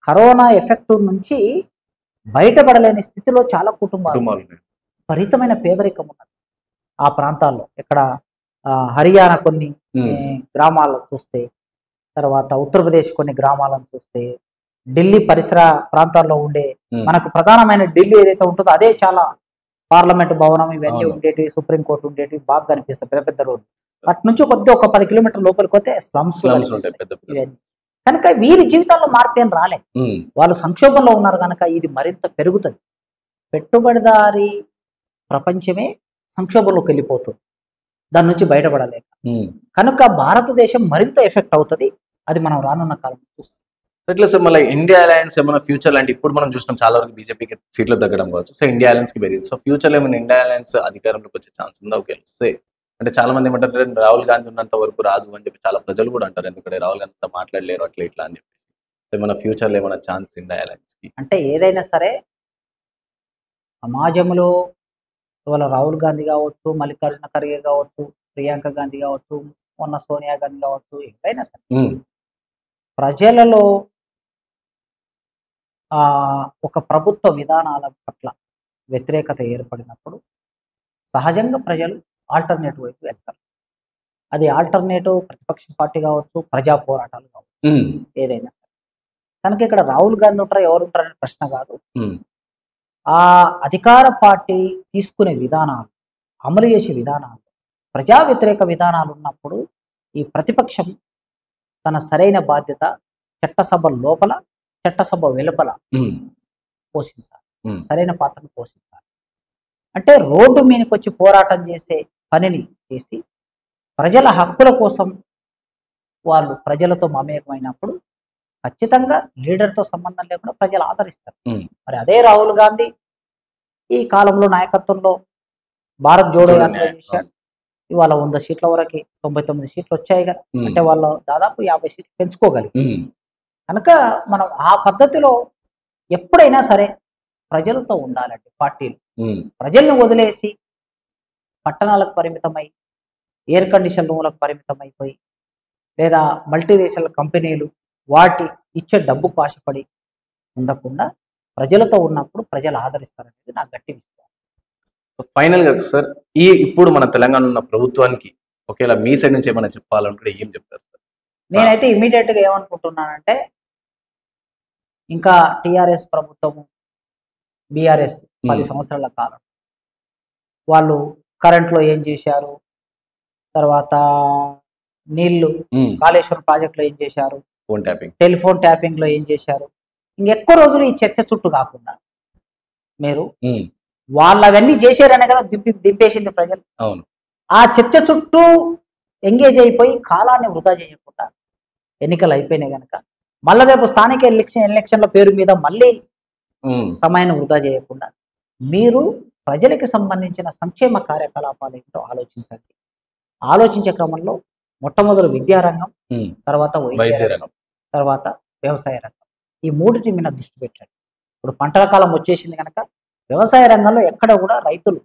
కరోనా ఎఫెక్ట్ నుంచి బయటపడలేని స్థితిలో చాలా కుటుంబాలు, విపరీతమైన పేదరికం ఉన్నది ఆ ప్రాంతాల్లో. ఇక్కడ హర్యానా కొన్ని గ్రామాలను చూస్తే, తర్వాత ఉత్తరప్రదేశ్ కొన్ని గ్రామాలను చూస్తే, ఢిల్లీ పరిసర ప్రాంతాల్లో ఉండే మనకు ప్రధానమైన ఢిల్లీ ఏదైతే ఉంటుందో అదే చాలా పార్లమెంట్ భవనం ఇవన్నీ ఉండేవి, సుప్రీంకోర్టు ఉండేవి బాగా కనిపిస్తాయి, పెద్ద పెద్ద రోడ్లు. అటు నుంచి ఒక 10 కిలోమీటర్ల లోపలికి పోతే స్లమ్స్ ఇవన్నీ. కనుక వీరి జీవితాల్లో మార్పు ఏం రాలే, వాళ్ళు సంక్షోభంలో ఉన్నారు కనుక ఇది మరింత పెరుగుతుంది. పెట్టుబడిదారి ప్రపంచమే సంక్షోభంలోకి వెళ్ళిపోతుంది, దాని నుంచి బయటపడలేక. కనుక భారతదేశం మరింత ఎఫెక్ట్ అవుతుంది. అది మనం రానున్న కాలంలో చూస్తాం. ఎట్లా సార్ మళ్ళీ ఇండియా అలయన్స్ ఏమైనా ఫ్యూచర్ అంటే ఇప్పుడు మనం చూసినాం చాలా వరకు బీజేపీకి సీట్లు తగ్గడం కావచ్చు, సో ఇండియా అలయన్స్ కి పెరిగింది. సో ఫ్యూచర్ లో ఏమైనా ఇండియా అలయన్స్ అధికారంలోకి వచ్చే ఛాన్స్ ఉందా? ఓకే వస్తే అంటే చాలా మంది ఏమంటారు రాహుల్ గాంధీ ఉన్నంత వరకు రాదు అని చెప్పి చాలా ప్రజలు కూడా అంటారు, ఎందుకంటే రాహుల్ గాంధీ మాట్లాడలేరు అట్లా ఇట్లా అని చెప్పి. ఏమైనా ఫ్యూచర్ లో ఏమైనా ఛాన్స్ ఇండియా అలయన్స్ కి? అంటే ఏదైనా సరే సమాజంలో ఇవాళ రాహుల్ గాంధీ కావచ్చు, మల్లికార్జున ఖర్గే కావచ్చు, ప్రియాంక గాంధీ కావచ్చు, మొన్న సోనియా గాంధీ కావచ్చు, ఎవరైనా సరే ప్రజలలో ఒక ప్రభుత్వ విధానాల పట్ల వ్యతిరేకత ఏర్పడినప్పుడు సహజంగా ప్రజలు ఆల్టర్నేటివ్ వైపు వెళ్తారు. అది ఆల్టర్నేటివ్ ప్రతిపక్ష పార్టీ కావచ్చు, ప్రజా పోరాటాలు కావచ్చు, ఏదైనా సరే. కనుక ఇక్కడ రాహుల్ గాంధీ ఉంటారా ఎవరు ఉంటారనే ప్రశ్న కాదు. ఆ అధికార పార్టీ తీసుకునే విధానాలు, అమలు చేసే విధానాలు, ప్రజా వ్యతిరేక విధానాలు ఉన్నప్పుడు ఈ ప్రతిపక్షం తన సరైన బాధ్యత చట్టసభ లోపల చట్టసభ వెలుపల పోషించాలి, సరైన పాత్రను పోషించాలి. అంటే రోడ్డు మీదకి వచ్చి పోరాటం చేసే పనిని చేసి ప్రజల హక్కుల కోసం వాళ్ళు ప్రజలతో మమేకమైనప్పుడు ఖచ్చితంగా లీడర్తో సంబంధం లేకుండా ప్రజలు ఆదరిస్తారు. మరి అదే రాహుల్ గాంధీ ఈ కాలంలో నాయకత్వంలో భారత్ జోడో యాత్ర చేశాడు. ఇవాళ 100 సీట్ల వరకు 99 సీట్లు వచ్చాయి కదా, అంటే వాళ్ళు దాదాపు 50 సీట్లు పెంచుకోగలిగారు. కనుక మనం ఆ పద్ధతిలో ఎప్పుడైనా సరే ప్రజలతో ఉండాలండి పార్టీలు. ప్రజల్ని వదిలేసి పట్టణాలకు పరిమితమై, ఎయిర్ కండిషన్ రూములకు పరిమితమైపోయి, లేదా మల్టీనేషనల్ కంపెనీలు వాటి ఇచ్చే డబ్బుకు ఆశపడి ఉండకుండా ప్రజలతో ఉన్నప్పుడు ప్రజలు ఆదరిస్తారనేది నాకు గట్టి విశ్వాసం. ఫైనల్ గా సార్ ఇప్పుడు మన తెలంగాణ ఉన్న ప్రభుత్వానికి ఒకవేళ మీ సైడ్ నుంచి ఏమైనా చెప్పాలనుకుంటే ఏం చెప్తారు సార్? నేనైతే ఇమీడియట్ గా ఏమనుకుంటున్నానంటే, ఇంకా టిఆర్ఎస్ ప్రభుత్వము బీఆర్ఎస్ 10 సంవత్సరాల కాలం వాళ్ళు కరెంట్లో ఏం చేశారు, తర్వాత నీళ్లు కాళేశ్వరం ప్రాజెక్టులో ఏం చేశారు, టెలిఫోన్ ట్యాపింగ్ లో ఏం చేశారు, ఇంకెక్కువ రోజులు ఈ చర్చ చుట్టూ కాకుండా మీరు వాళ్ళు అవన్నీ చేశారనే కదా దింపేసింది ప్రజలు. ఆ చర్చ చుట్టూ ఎంగేజ్ అయిపోయి కాలాన్ని వృధా చేయకుండా ఎన్నికలు అయిపోయినాయి కనుక మళ్ళీ రేపు స్థానిక ఎలక్షన్ల పేరు మీద మళ్ళీ సమయాన్ని వృధా చేయకుండా మీరు ప్రజలకు సంబంధించిన సంక్షేమ కార్యకలాపాలు ఏంటో ఆలోచించండి. ఆలోచించే క్రమంలో మొట్టమొదటి విద్యారంగం, తర్వాత వైద్య వైద్య రంగం, తర్వాత వ్యవసాయ రంగం, ఈ మూడింటి మీద దృష్టి పెట్టాడు. ఇప్పుడు పంటల కాలం వచ్చేసింది కనుక వ్యవసాయ రంగంలో ఎక్కడ కూడా రైతులు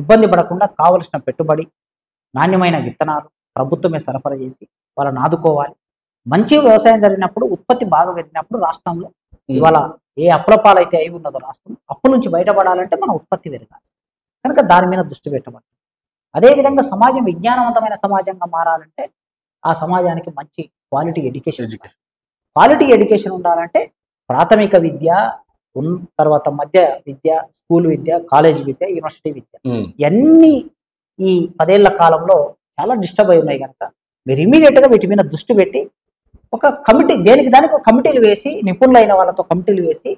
ఇబ్బంది పడకుండా కావలసిన పెట్టుబడి, నాణ్యమైన విత్తనాలు ప్రభుత్వమే సరఫరా చేసి వాళ్ళని ఆదుకోవాలి. మంచి వ్యవసాయం జరిగినప్పుడు, ఉత్పత్తి బాగా పెరిగినప్పుడు రాష్ట్రంలో ఇవాళ ఏ అప్పుల పాలైతే అయి ఉన్నదో రాష్ట్రం, అప్పు నుంచి బయటపడాలంటే మన ఉత్పత్తి పెరగాలి. కనుక దాని మీద దృష్టి పెట్టబడుతుంది. అదేవిధంగా సమాజం విజ్ఞానవంతమైన సమాజంగా మారాలంటే ఆ సమాజానికి మంచి క్వాలిటీ ఎడ్యుకేషన్, క్వాలిటీ ఎడ్యుకేషన్ ఉండాలంటే ప్రాథమిక విద్య, తర్వాత మధ్య విద్య, స్కూల్ విద్య, కాలేజ్ విద్య, యూనివర్సిటీ విద్య, ఇవన్నీ ఈ 10 ఏళ్ల కాలంలో చాలా డిస్టర్బ్ అయి ఉన్నాయి కనుక మీరు ఇమీడియట్ గా వీటి మీద దృష్టి పెట్టి ఒక కమిటీ, దేనికి దానికి ఒక కమిటీలు వేసి, నిపుణులైన వాళ్ళతో కమిటీలు వేసి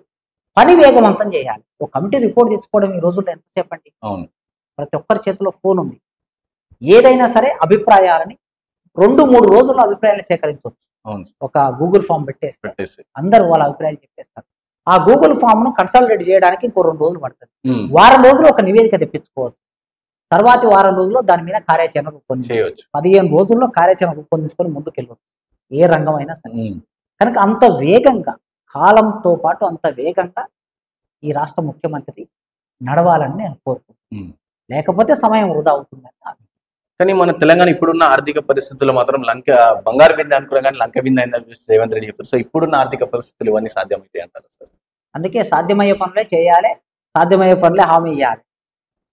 పని వేగవంతం చేయాలి. ఒక కమిటీ రిపోర్ట్ తెచ్చుకోవడం ఈ రోజుల్లో ఎంత చెప్పండి. ప్రతి ఒక్కరి చేతిలో ఫోన్ ఉంది. ఏదైనా సరే అభిప్రాయాలని 2-3 రోజుల్లో అభిప్రాయాలు సేకరించవచ్చు. ఒక గూగుల్ ఫామ్ పెట్టేస్తే అందరూ వాళ్ళ అభిప్రాయాలు చెప్పేస్తారు. ఆ గూగుల్ ఫామ్ ను కన్సల్టేట్ చేయడానికి ఇంకో 2 రోజులు పడుతుంది. వారం రోజులు ఒక నివేదిక తెప్పించుకోవచ్చు. తర్వాతి వారం రోజుల్లో దాని మీద కార్యాచరణ రూపొందించవచ్చు. 15 రోజుల్లో కార్యాచరణ రూపొందించుకొని ముందుకెళ్ళవచ్చు ఏ రంగం అయినా సరే. కనుక అంత వేగంగా, కాలంతో పాటు అంత వేగంగా ఈ రాష్ట్ర ముఖ్యమంత్రి నడవాలని నేను కోరుకుంటున్నాను. లేకపోతే సమయం వృధా అవుతుందని. కానీ మన తెలంగాణ ఇప్పుడున్న ఆర్థిక పరిస్థితుల్లో మాత్రం బంగారు బిందె అనుకున్నా కానీ లంక బిందె అయిందని రేవంత్ రెడ్డి చెప్పారు. సో ఇప్పుడున్న ఆర్థిక పరిస్థితులు ఇవన్నీ సాధ్యమవుతాయి అంటారు సార్? అందుకే సాధ్యమయ్యే పనులే చేయాలి, సాధ్యమయ్యే పనులే హామీ ఇవ్వాలి.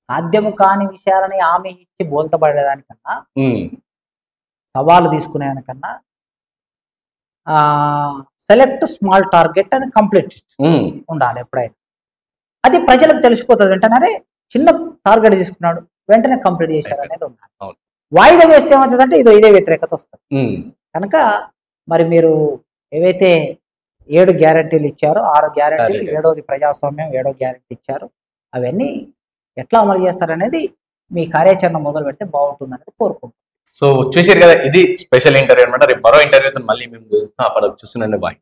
సాధ్యము కాని విషయాలని హామీ ఇచ్చి బోల్తపడేదానికన్నా, సవాలు తీసుకునేదానికన్నా సెలెక్ట్ స్మాల్ టార్గెట్ అని కంప్లీట్ ఉండాలి ఎప్పుడైనా. అది ప్రజలకు తెలిసిపోతుంది. వెంటనే చిన్న టార్గెట్ తీసుకున్నాడు, వెంటనే కంప్లీట్ చేశారు అనేది ఉండాలి. వాయిదా వేస్తే ఏమవుతుందంటే ఇదే వ్యతిరేకత వస్తుంది. కనుక మరి మీరు ఏవైతే 7 గ్యారెంటీలు ఇచ్చారో, 6 గ్యారెంటీలు, 7వది ప్రజాస్వామ్యం, 7వ గ్యారెంటీ ఇచ్చారు, అవన్నీ ఎట్లా అమలు చేస్తారనేది మీ కార్యాచరణ మొదలు పెడితే బాగుంటుంది అనేది కోరుకుంటున్నాను. సో చూసారు కదా, ఇది స్పెషల్ ఇంటర్వ్యూ అనమాట. రేపు మరో ఇంటర్వ్యూతో మళ్ళీ మేము చూస్తున్నాం. అప్పుడు చూస్తున్నాండి. బాయ్.